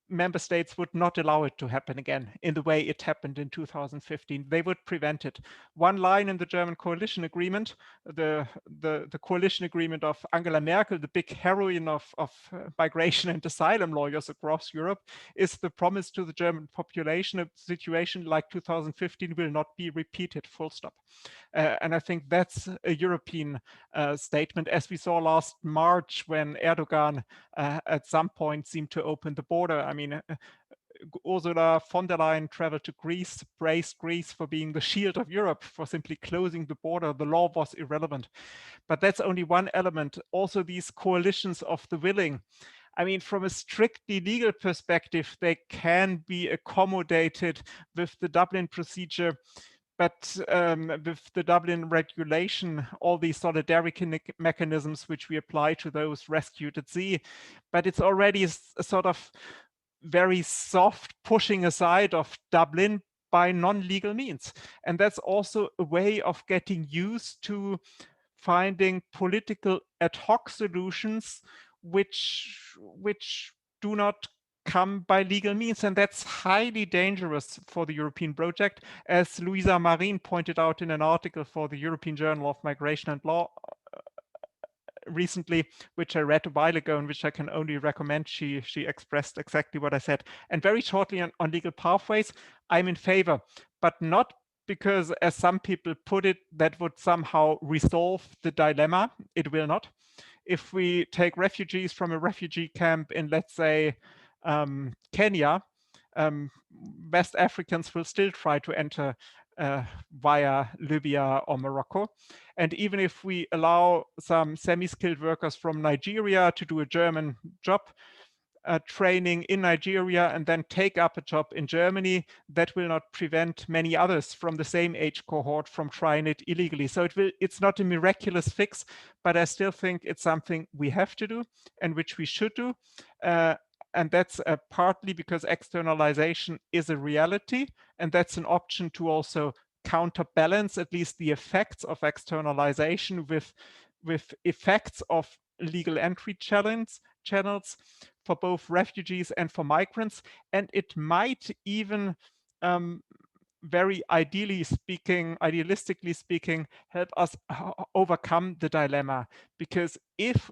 member states would not allow it to happen again in the way it happened in 2015. They would prevent it. One line in the German coalition agreement, the coalition agreement of Angela Merkel, the big heroine of migration and asylum lawyers across Europe, is the promise to the German population a situation like 2015 will not be repeated, full stop. And I think that's a European statement, as we saw last March when Erdogan at some point seemed to open the border. I mean, Ursula von der Leyen traveled to Greece, praised Greece for being the shield of Europe, for simply closing the border. The law was irrelevant. But that's only one element. Also, these coalitions of the willing. I mean, from a strictly legal perspective, they can be accommodated with the Dublin procedure. But with the Dublin regulation, all these solidarity mechanisms which we apply to those rescued at sea, but it's already a sort of very soft pushing aside of Dublin by non-legal means. And that's also a way of getting used to finding political ad hoc solutions which do not come by legal means, and that's highly dangerous for the European project, as Louisa Marin pointed out in an article for the European Journal of Migration and Law recently, which I read a while ago and which I can only recommend. She expressed exactly what I said. And very shortly on legal pathways, I'm in favor, but not because, as some people put it, that would somehow resolve the dilemma. It will not. If we take refugees from a refugee camp in, let's say, Kenya, West Africans will still try to enter via Libya or Morocco. And even if we allow some semi-skilled workers from Nigeria to do a German job training in Nigeria and then take up a job in Germany, that will not prevent many others from the same age cohort from trying it illegally. So it's not a miraculous fix, but I still think it's something we have to do and which we should do. And that's partly because externalization is a reality, and that's an option to also counterbalance at least the effects of externalization with effects of legal entry channels for both refugees and for migrants. And it might even very idealistically speaking, help us overcome the dilemma, because if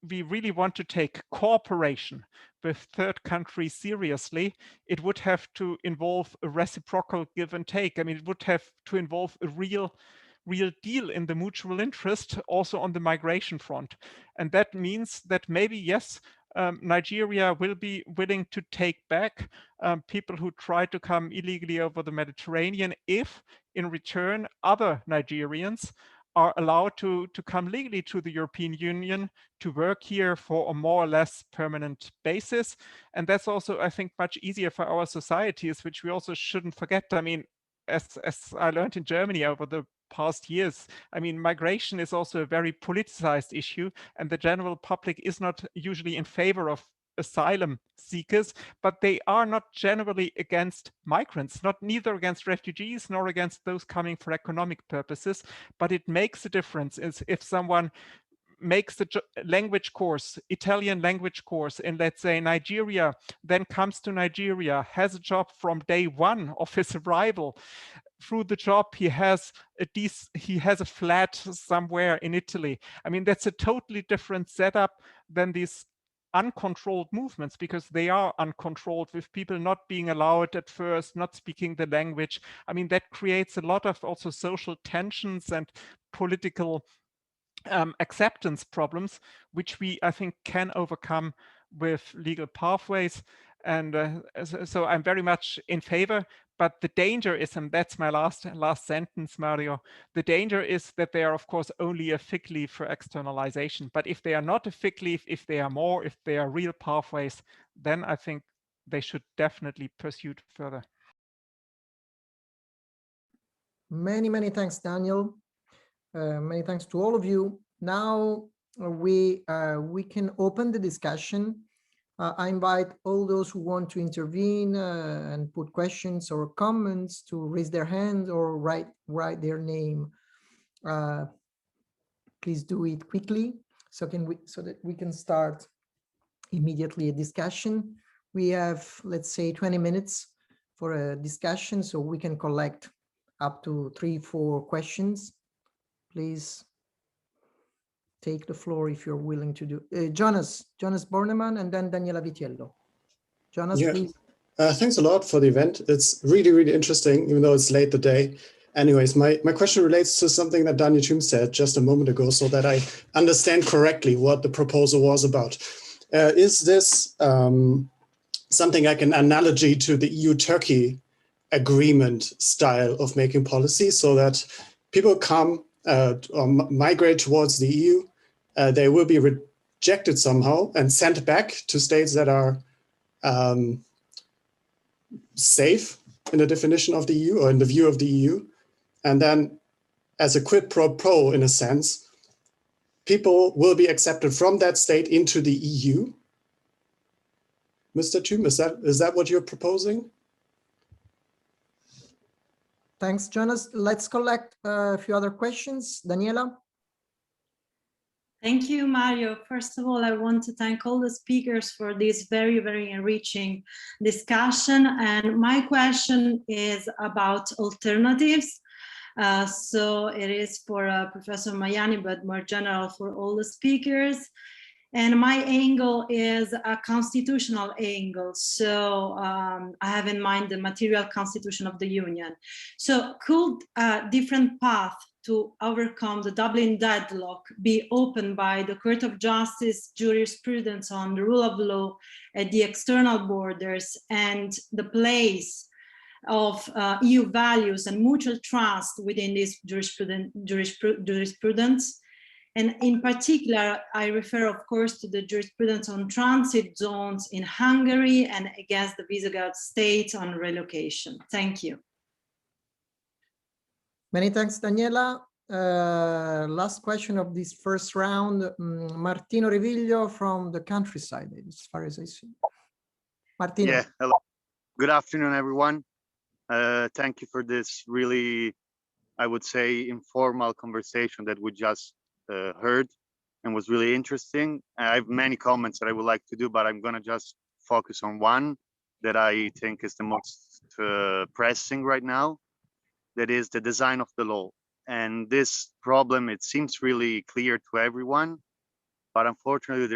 we really want to take cooperation with third countries seriously, it would have to involve a reciprocal give and take. I mean, it would have to involve a real deal in the mutual interest, also on the migration front. And that means that maybe, yes, Nigeria will be willing to take back people who try to come illegally over the Mediterranean if, in return, other Nigerians are allowed to come legally to the European Union to work here for a more or less permanent basis. And that's also, I think, much easier for our societies, which we also shouldn't forget. I mean, as I learned in Germany over the past years, I mean, migration is also a very politicized issue, and the general public is not usually in favor of asylum seekers, but they are not generally against migrants, neither against refugees nor against those coming for economic purposes. But it makes a difference if someone makes the language course, Italian language course in, let's say, Nigeria, then comes to Nigeria, has a job from day one of his arrival. Through the job, he has a flat somewhere in Italy. I mean, that's a totally different setup than these uncontrolled movements, because they are uncontrolled, with people not being allowed at first, not speaking the language. I mean, that creates a lot of also social tensions and political acceptance problems, which we, I think, can overcome with legal pathways. And so I'm very much in favor, But the danger is, and that's my last sentence, Mario, the danger is that they are, of course, only a fig leaf for externalization. But if they are not a fig leaf, if they are real pathways, then I think they should definitely pursue further. Many thanks, Daniel. Many thanks to all of you. Now we can open the discussion. I invite all those who want to intervene and put questions or comments to raise their hand or write their name. Please do it quickly so that we can start immediately a discussion. We have, let's say, 20 minutes for a discussion, so we can collect up to 3-4 questions. Please take the floor if you're willing to do. Jonas Bornemann, and then Daniela Vitiello. Jonas, yeah. Please. Thanks a lot for the event. It's really interesting, even though it's late the day. Anyways, my question relates to something that Daniel Thym said just a moment ago, so that I understand correctly what the proposal was about. Is this something like an analogy to the EU-Turkey agreement style of making policy, so that people come or migrate towards the EU, they will be rejected somehow and sent back to states that are safe in the definition of the EU or in the view of the EU. And then as a quid pro quo, in a sense, people will be accepted from that state into the EU. Mr. Thym, is that what you're proposing? Thanks, Jonas. Let's collect a few other questions. Daniela? Thank you, Mario. First of all, I want to thank all the speakers for this very enriching discussion. And my question is about alternatives. So it is for Professor Maiani, but more general for all the speakers. And my angle is a constitutional angle. So I have in mind the material constitution of the Union. So could a different path to overcome the Dublin deadlock be opened by the Court of Justice jurisprudence on the rule of law at the external borders and the place of EU values and mutual trust within this jurisprudence? And in particular, I refer, of course, to the jurisprudence on transit zones in Hungary and against the Visegrad states on relocation. Thank you. Many thanks, Daniela. Last question of this first round, Martino Riviglio from the countryside, as far as I see. Martino. Yeah, hello. Good afternoon, everyone. Thank you for this really, I would say, informal conversation that we just heard and was really interesting. I have many comments that I would like to do, but I'm going to just focus on one that I think is the most pressing right now. That is the design of the law. And this problem, it seems really clear to everyone, but unfortunately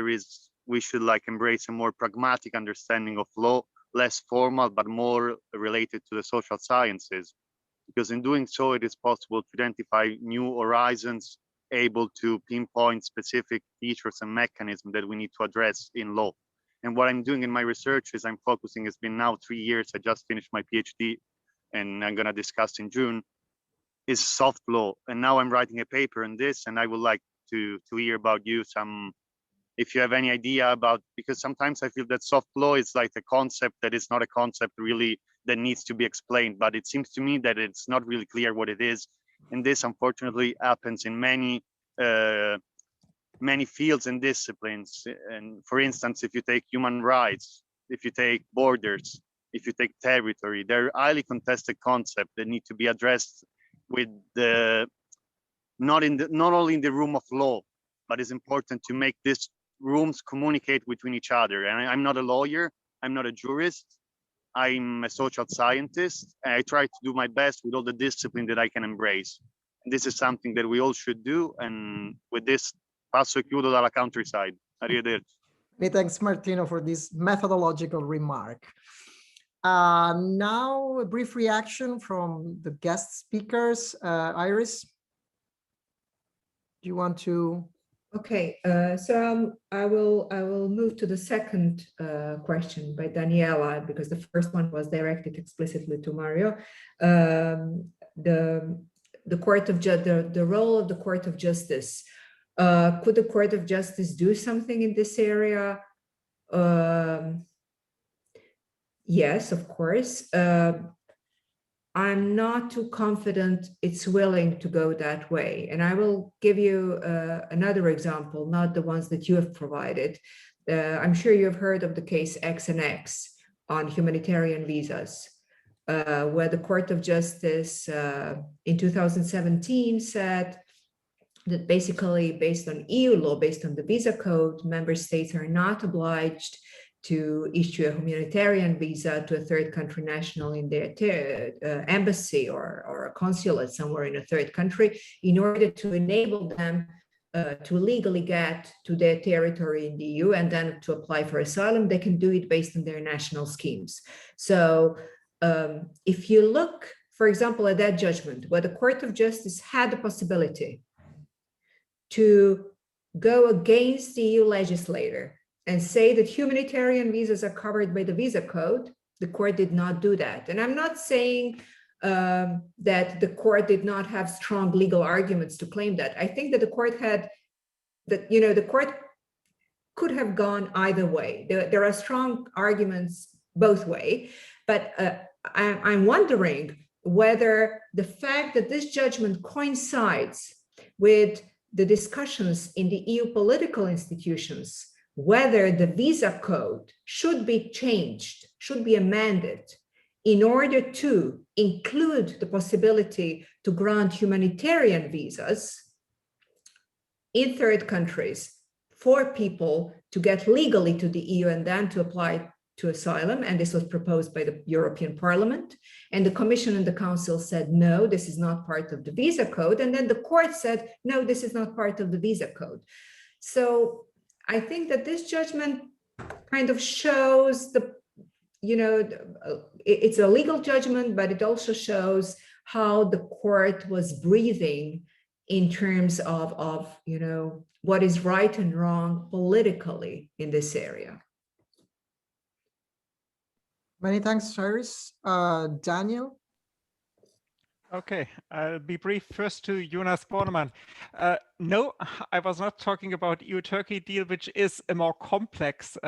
we should embrace a more pragmatic understanding of law, less formal, but more related to the social sciences. Because in doing so, it is possible to identify new horizons, able to pinpoint specific features and mechanisms that we need to address in law. And what I'm doing in my research is I'm focusing, it's been now 3 years, I just finished my PhD, and I'm gonna discuss in June, is soft law. And now I'm writing a paper on this, and I would like to hear about you if you have any idea about, because sometimes I feel that soft law is like a concept that is not a concept really that needs to be explained, but it seems to me that it's not really clear what it is. And this unfortunately happens in many fields and disciplines. And for instance, if you take human rights, if you take borders, if you take territory, they're highly contested concepts that need to be addressed with not only in the room of law, but it's important to make these rooms communicate between each other. And I'm not a lawyer, I'm not a jurist, I'm a social scientist, and I try to do my best with all the discipline that I can embrace. And this is something that we all should do. And with this, passo chiudo dalla countryside. Arrivederci. Many thanks, Martino, for this methodological remark. Now, a brief reaction from the guest speakers. Iris, do you want to Okay, so I will move to the second question by Daniela, because the first one was directed explicitly to Mario. The Court of the role of the Court of Justice. Could the Court of Justice do something in this area? Yes, of course. I'm not too confident it's willing to go that way. And I will give you another example, not the ones that you have provided. I'm sure you have heard of the case X and X on humanitarian visas, where the Court of Justice in 2017 said that basically based on EU law, based on the visa code, member states are not obliged to issue a humanitarian visa to a third country national in their embassy or a consulate somewhere in a third country in order to enable them to legally get to their territory in the EU and then to apply for asylum. They can do it based on their national schemes. So if you look, for example, at that judgment where the Court of Justice had the possibility to go against the EU legislator and say that humanitarian visas are covered by the visa code, the court did not do that. And I'm not saying that the court did not have strong legal arguments to claim that. I think that the court had, that, you know, the court could have gone either way. There are strong arguments both way, but I'm wondering whether the fact that this judgment coincides with the discussions in the EU political institutions, whether the visa code should be changed, should be amended in order to include the possibility to grant humanitarian visas in third countries for people to get legally to the EU and then to apply to asylum. And this was proposed by the European Parliament. And the Commission and the Council said, no, this is not part of the visa code. And then the court said, no, this is not part of the visa code. So I think that this judgment kind of shows the, you know, it's a legal judgment, but it also shows how the court was breathing in terms of you know, what is right and wrong politically in this area. Many thanks, Iris. Daniel? Okay, I'll be brief. First to Jonas Bornemann. No, I was not talking about EU-Turkey deal, which is a more complex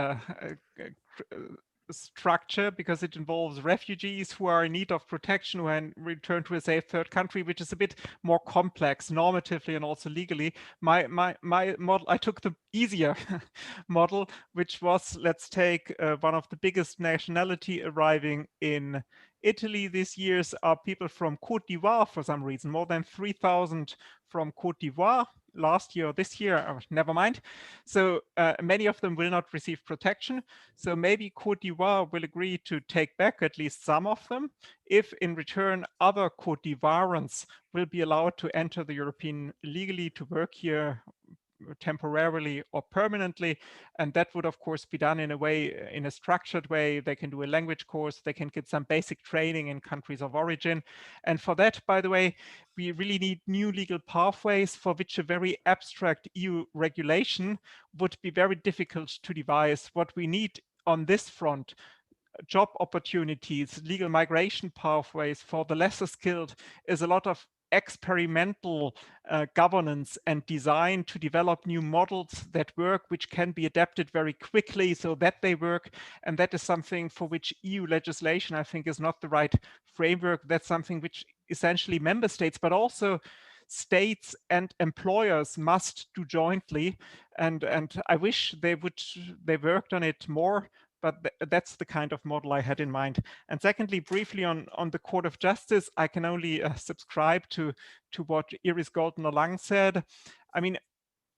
structure because it involves refugees who are in need of protection who are returned to a safe third country, which is a bit more complex normatively and also legally. My model, I took the easier model, which was, let's take one of the biggest nationality arriving in Italy this year are people from Côte d'Ivoire for some reason, more than 3,000 from Côte d'Ivoire last year or this year, never mind. So many of them will not receive protection. So maybe Côte d'Ivoire will agree to take back at least some of them if in return other Côte d'Ivoirans will be allowed to enter the European legally to work here temporarily or permanently, and that would of course be done in a way, in a structured way. They can do a language course, they can get some basic training in countries of origin, and for that, by the way, we really need new legal pathways for which a very abstract EU regulation would be very difficult to devise. What we need on this front, job opportunities, legal migration pathways for the lesser skilled, is a lot of experimental governance and design to develop new models that work, which can be adapted very quickly so that they work. And that is something for which EU legislation, I think, is not the right framework. That's something which essentially member states, but also states and employers must do jointly. And I wish they worked on it more, but that's the kind of model I had in mind. And secondly, briefly on the Court of Justice, I can only subscribe to what Iris Goldner-Lang said. I mean,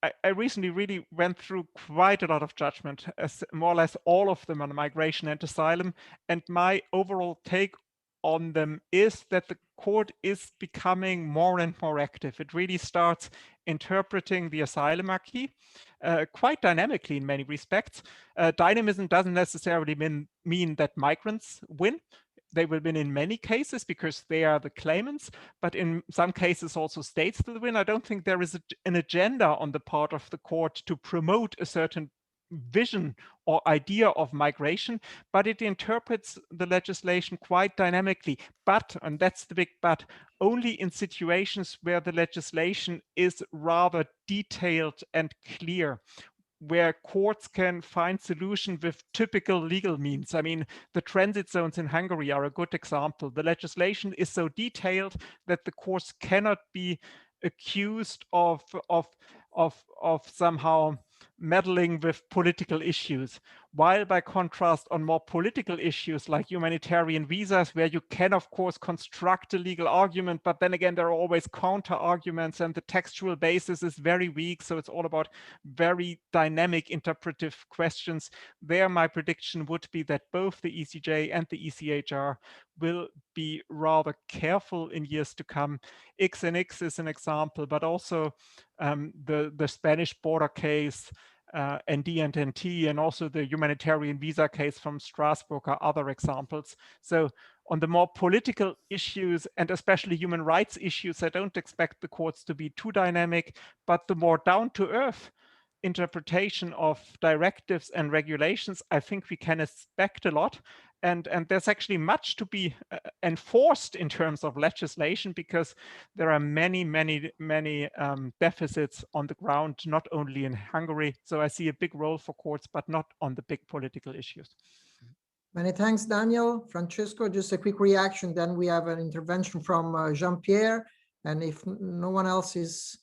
I recently really went through quite a lot of judgment, more or less all of them on migration and asylum. And my overall take on them is that the court is becoming more and more active. It really starts interpreting the asylum acquis quite dynamically in many respects. Dynamism doesn't necessarily mean that migrants win. they will win in many cases because they are the claimants, but in some cases also states will win. I don't think there is an agenda on the part of the court to promote a certain vision or idea of migration, but it interprets the legislation quite dynamically. But, and that's the big but, only in situations where the legislation is rather detailed and clear, where courts can find solution with typical legal means. I mean, the transit zones in Hungary are a good example. The legislation is so detailed that the courts cannot be accused of somehow meddling with political issues, while by contrast on more political issues like humanitarian visas, where you can of course construct a legal argument, but then again there are always counter arguments and the textual basis is very weak, so it's all about very dynamic interpretive questions. There my prediction would be that both the ECJ and the ECHR will be rather careful in years to come. X and X is an example, but also the Spanish border case, ND and NT, and also the humanitarian visa case from Strasbourg are other examples. So on the more political issues and especially human rights issues, I don't expect the courts to be too dynamic, but the more down-to-earth interpretation of directives and regulations, I think we can expect a lot. And there's actually much to be enforced in terms of legislation, because there are many deficits on the ground, not only in Hungary. So I see a big role for courts, but not on the big political issues. Many thanks, Daniel. Francesco, just a quick reaction. Then we have an intervention from Jean-Pierre. And if no one else is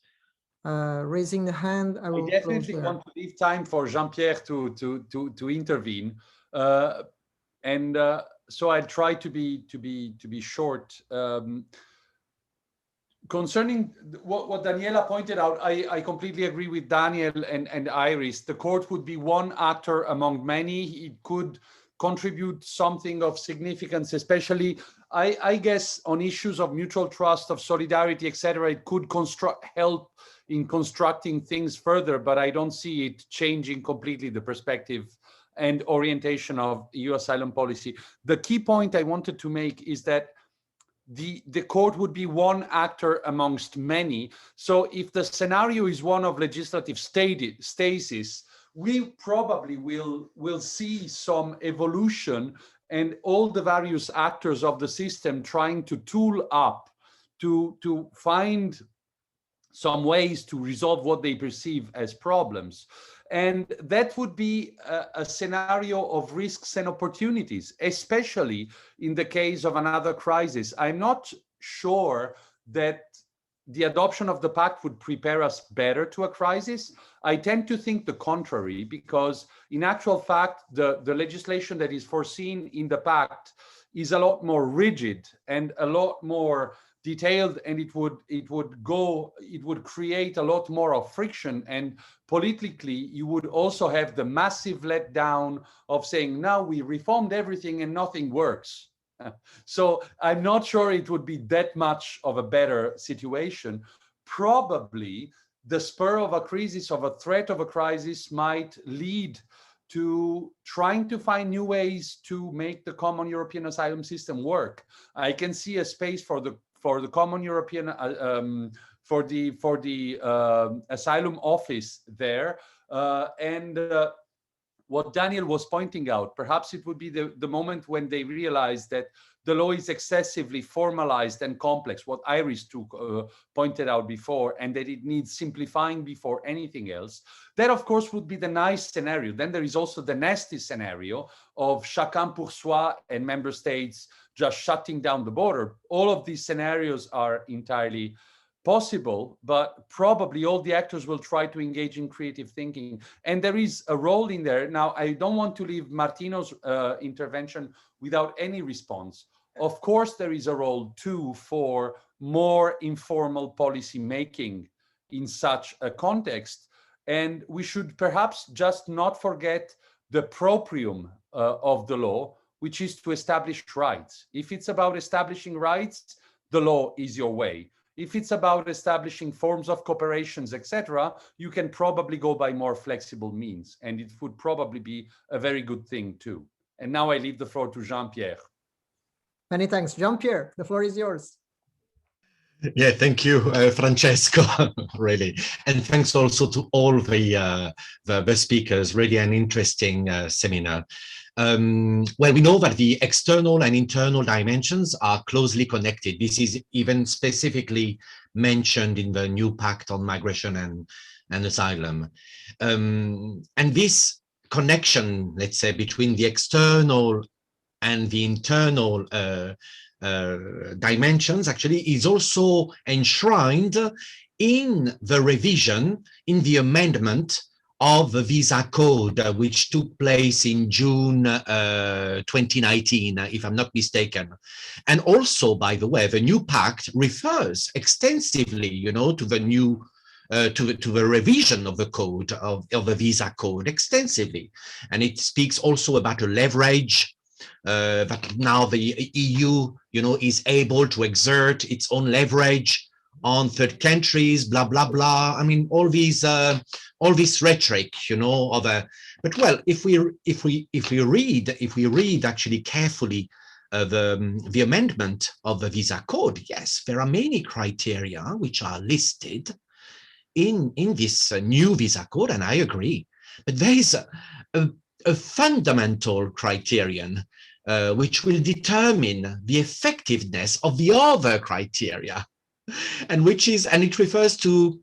raising the hand, I will definitely want to leave time for Jean-Pierre to intervene. So I try to be short. Concerning what Daniela pointed out, I completely agree with Daniel and Iris. The court would be one actor among many. It could contribute something of significance, especially, I guess, on issues of mutual trust, of solidarity, etc. It could help in constructing things further, but I don't see it changing completely the perspective and orientation of EU asylum policy. The key point I wanted to make is that the court would be one actor amongst many. So if the scenario is one of legislative stasis, we probably will see some evolution and all the various actors of the system trying to tool up to find some ways to resolve what they perceive as problems. And that would be a scenario of risks and opportunities, especially in the case of another crisis. I'm not sure that the adoption of the Pact would prepare us better to a crisis. I tend to think the contrary, because in actual fact, the legislation that is foreseen in the Pact is a lot more rigid and a lot more detailed, and it would create a lot more of friction, and politically you would also have the massive letdown of saying, now we reformed everything and nothing works. So I'm not sure it would be that much of a better situation. Probably the spur of a crisis, of a threat of a crisis, might lead to trying to find new ways to make the common European asylum system work. I can see a space for the common European, for the asylum office there. What Daniel was pointing out, perhaps it would be the moment when they realize that the law is excessively formalized and complex, what Iris pointed out before, and that it needs simplifying before anything else. That, of course, would be the nice scenario. Then there is also the nasty scenario of chacun pour soi and member states just shutting down the border. All of these scenarios are entirely possible, but probably all the actors will try to engage in creative thinking. And there is a role in there. Now, I don't want to leave Martino's intervention without any response. Of course, there is a role too for more informal policy making in such a context. And we should perhaps just not forget the proprium of the law, which is to establish rights. If it's about establishing rights, the law is your way. If it's about establishing forms of cooperations, etc., you can probably go by more flexible means, and it would probably be a very good thing too. And now I leave the floor to Jean-Pierre. Many thanks. Jean-Pierre, the floor is yours. Yeah, thank you, Francesco, really. And thanks also to all the speakers, really an interesting seminar. Well, we know that the external and internal dimensions are closely connected. This is even specifically mentioned in the new Pact on Migration and Asylum. And this connection, let's say, between the external and the internal dimensions actually is also enshrined in the revision, in the amendment of the visa code, which took place in June 2019, if I'm not mistaken. And also, by the way, the new pact refers extensively, to the new to the revision of the code, of the visa code extensively. And it speaks also about a leverage that now the EU, is able to exert its own leverage on third countries, blah, blah, blah. I mean, all this rhetoric, but well, if we read actually carefully the amendment of the visa code, yes, there are many criteria which are listed in this new visa code, and I agree. But there is a fundamental criterion which will determine the effectiveness of the other criteria, and it refers to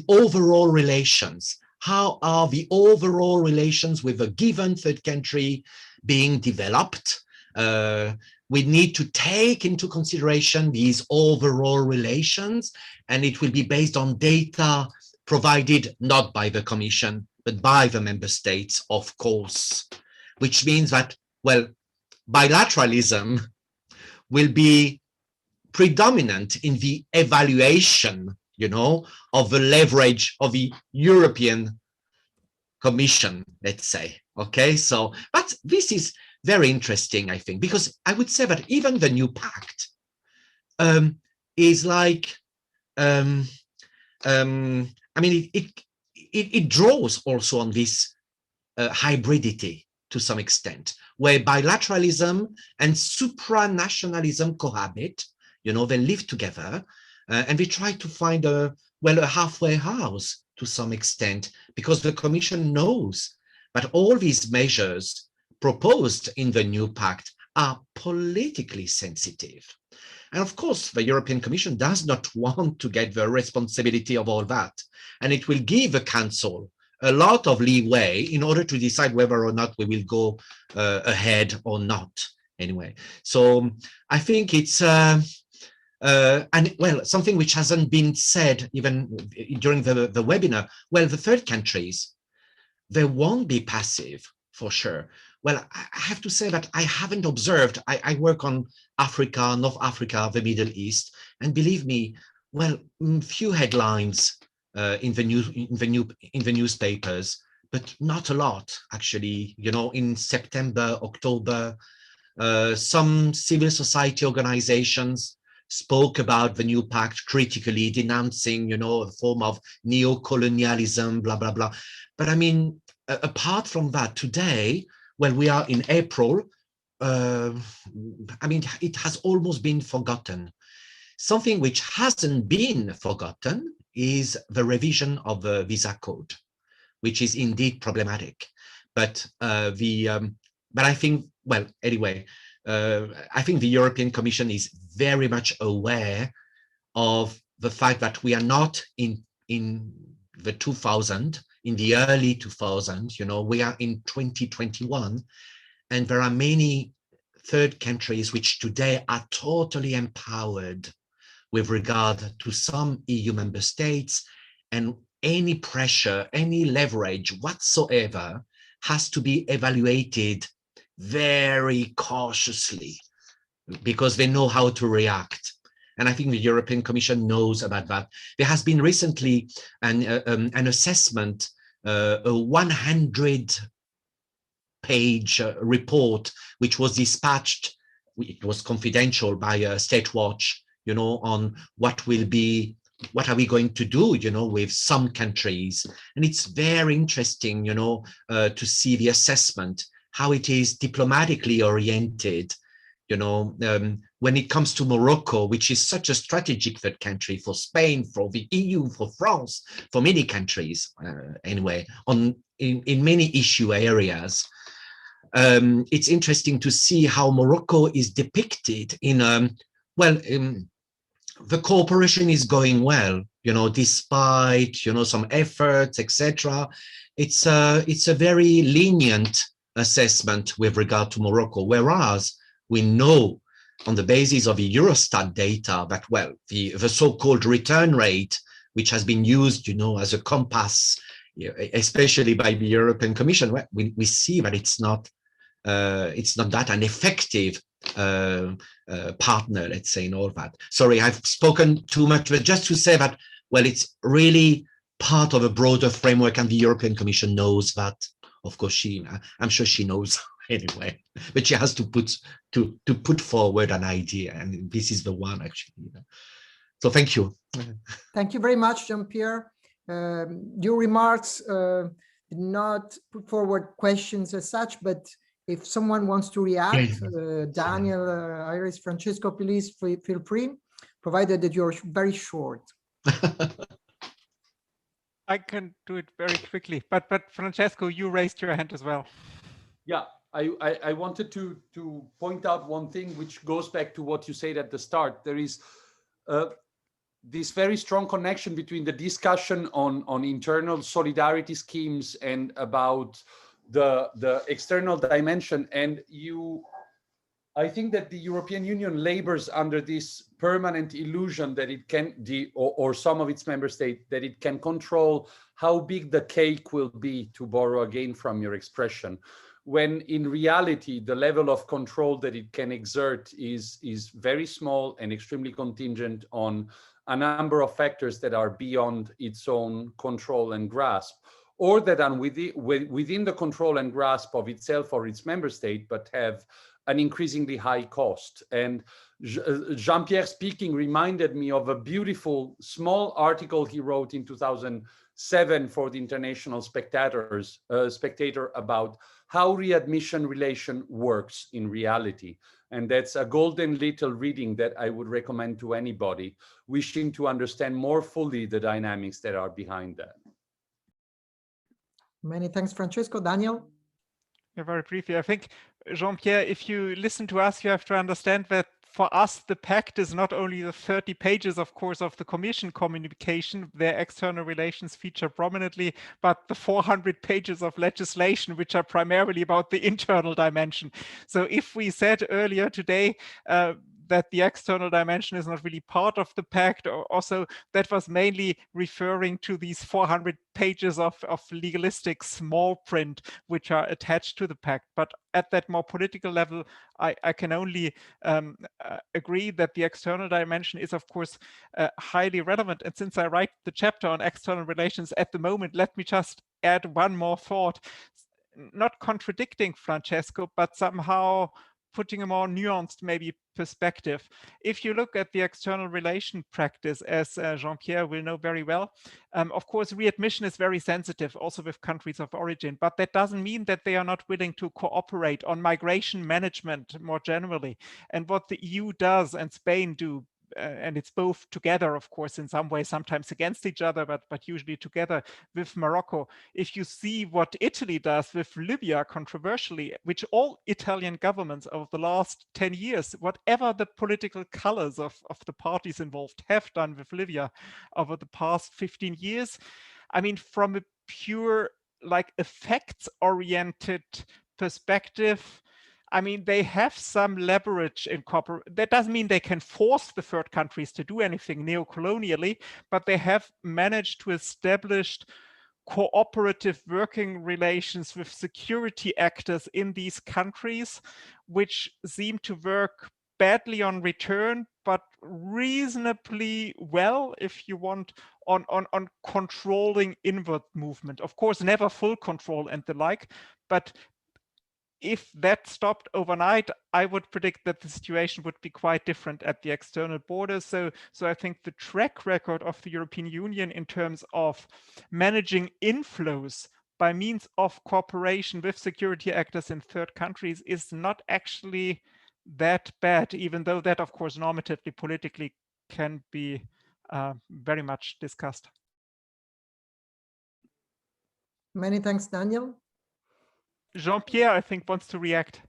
overall relations. How are the overall relations with a given third country being developed? We need to take into consideration these overall relations, and it will be based on data provided not by the Commission, but by the member states, of course, which means that, well, bilateralism will be predominant in the evaluation, of the leverage of the European Commission, let's say. Okay, so, but this is very interesting, I think, because I would say that even the new pact is like, I mean, it draws also on this hybridity to some extent, where bilateralism and supranationalism cohabit, they live together, and we try to find a halfway house to some extent, because the Commission knows that all these measures proposed in the new pact are politically sensitive. And of course, the European Commission does not want to get the responsibility of all that. And it will give the Council a lot of leeway in order to decide whether or not we will go ahead or not. Anyway, so I think it's, and well, something which hasn't been said even during the webinar, well, the third countries, they won't be passive for sure. Well, I have to say that I haven't observed. I work on Africa, North Africa, the Middle East, and believe me, well, few headlines in the newspapers, but not a lot actually. In September, October, some civil society organizations spoke about the new pact critically, denouncing, a form of neo-colonialism, blah blah blah. But I mean, apart from that, today, well, we are in April. I mean, it has almost been forgotten. Something which hasn't been forgotten is the revision of the visa code, which is indeed problematic. But but I think, well, anyway, I think the European Commission is very much aware of the fact that we are not in the 2000. In the early 2000s, we are in 2021, and there are many third countries which today are totally empowered with regard to some EU member states, and any pressure, any leverage whatsoever has to be evaluated very cautiously because they know how to react. And I think the European Commission knows about that. There has been recently an assessment, a 100-page report, which was dispatched. It was confidential by State Watch, on what are we going to do, with some countries. And it's very interesting, to see the assessment, how it is diplomatically oriented, you know, when it comes to Morocco, which is such a strategic third country for Spain, for the EU, for France, for many countries, anyway, in many issue areas. It's interesting to see how Morocco is depicted in, the cooperation is going well, you know, despite, you know, some efforts, etc. It's a very lenient assessment with regard to Morocco, whereas we know on the basis of the Eurostat data that, well, the so-called return rate, which has been used, you know, as a compass, especially by the European Commission, we see that it's not that an effective partner, let's say, in all that. Sorry, I've spoken too much, but just to say that, well, it's really part of a broader framework, and the European Commission knows that. Of course, I'm sure she knows anyway, but she has to put forward an idea, and this is the one actually. So thank you. Thank you very much, Jean-Pierre. Your remarks did not put forward questions as such, but if someone wants to react, Daniel, Iris, Francesco, please feel free, provided that you're very short. I can do it very quickly, but Francesco, you raised your hand as well. Yeah, I wanted to point out one thing, which goes back to what you said at the start. There is this very strong connection between the discussion on internal solidarity schemes and about the external dimension. And I think that the European Union labors under this permanent illusion that it can, or some of its member states, that it can control how big the cake will be, to borrow again from your expression, when in reality, the level of control that it can exert is very small and extremely contingent on a number of factors that are beyond its own control and grasp, or that are within the control and grasp of itself or its member state, but have an increasingly high cost. And Jean-Pierre speaking reminded me of a beautiful small article he wrote in 2007 for the International Spectator about how readmission relation works in reality. And that's a golden little reading that I would recommend to anybody wishing to understand more fully the dynamics that are behind that. Many thanks, Francesco. Daniel? Yeah, very briefly, I think, Jean-Pierre, if you listen to us, you have to understand that for us, the Pact is not only the 30 pages, of course, of the Commission communication, their external relations feature prominently, but the 400 pages of legislation, which are primarily about the internal dimension. So if we said earlier today that the external dimension is not really part of the Pact, or also that was mainly referring to these 400 pages of legalistic small print which are attached to the Pact. But at that more political level, I can only agree that the external dimension is, of course, highly relevant. And since I write the chapter on external relations at the moment, let me just add one more thought, not contradicting Francesco, but somehow putting a more nuanced maybe perspective. If you look at the external relation practice, as Jean-Pierre will know very well, of course, readmission is very sensitive also with countries of origin, but that doesn't mean that they are not willing to cooperate on migration management more generally. And what the EU does and Spain do, and it's both together, of course, in some way, sometimes against each other, but usually together with Morocco. If you see what Italy does with Libya, controversially, which all Italian governments over the last 10 years, whatever the political colors of the parties involved have done with Libya over the past 15 years, I mean, from a pure, like, effects-oriented perspective, I mean, they have some leverage in cooperation. That doesn't mean they can force the third countries to do anything neo-colonially, but they have managed to establish cooperative working relations with security actors in these countries, which seem to work badly on return, but reasonably well, if you want, on controlling inward movement. Of course, never full control and the like, but if that stopped overnight, I would predict that the situation would be quite different at the external borders. So I think the track record of the European Union in terms of managing inflows by means of cooperation with security actors in third countries is not actually that bad, even though that, of course, normatively, politically can be very much discussed. Many thanks, Daniel. Jean-Pierre, I think, wants to react.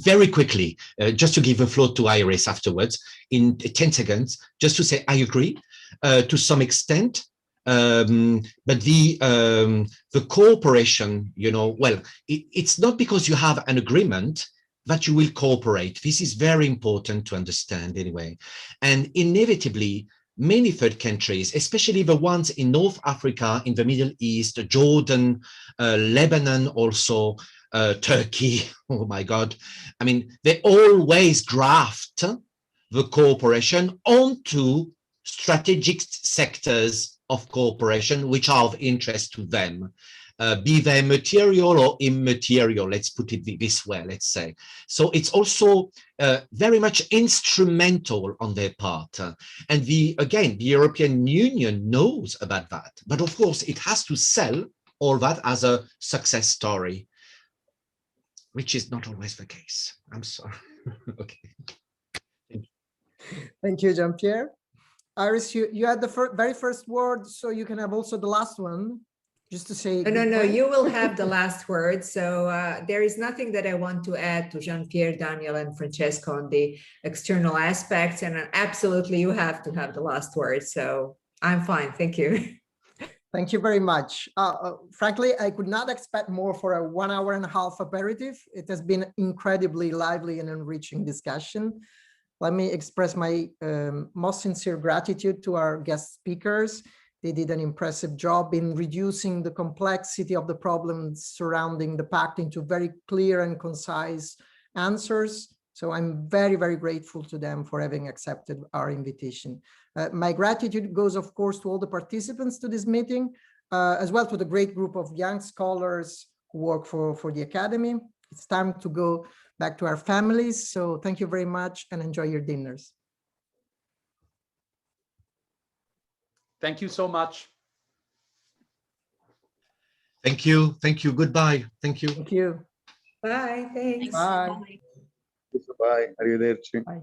Very quickly, just to give the floor to Iris afterwards in 10 seconds, just to say I agree to some extent, but the cooperation, you know, well, it's not because you have an agreement that you will cooperate. This is very important to understand anyway, and inevitably many third countries, especially the ones in North Africa, in the Middle East, Jordan, Lebanon also, Turkey, oh my God. I mean, they always graft the cooperation onto strategic sectors of cooperation, which are of interest to them, be they material or immaterial, let's put it this way, let's say. So it's also very much instrumental on their part. And again, the European Union knows about that, but of course it has to sell all that as a success story, which is not always the case. I'm sorry. Okay. Thank you, Jean-Pierre. Iris, you had the very first word, so you can have also the last one, just to say. No, you will have the last word. So there is nothing that I want to add to Jean-Pierre, Daniel, and Francesco on the external aspects, and absolutely you have to have the last word. So I'm fine, thank you. Thank you very much. Frankly, I could not expect more for a 1.5 hour aperitif. It has been incredibly lively and enriching discussion. Let me express my most sincere gratitude to our guest speakers. They did an impressive job in reducing the complexity of the problems surrounding the Pact into very clear and concise answers. So I'm very, very grateful to them for having accepted our invitation. My gratitude goes, of course, to all the participants to this meeting, as well to the great group of young scholars who work for the Academy. It's time to go back to our families. So thank you very much and enjoy your dinners. Thank you so much. Thank you. Thank you. Goodbye. Thank you. Thank you. Bye. Thanks. Bye. Bye. Arrivederci. Bye.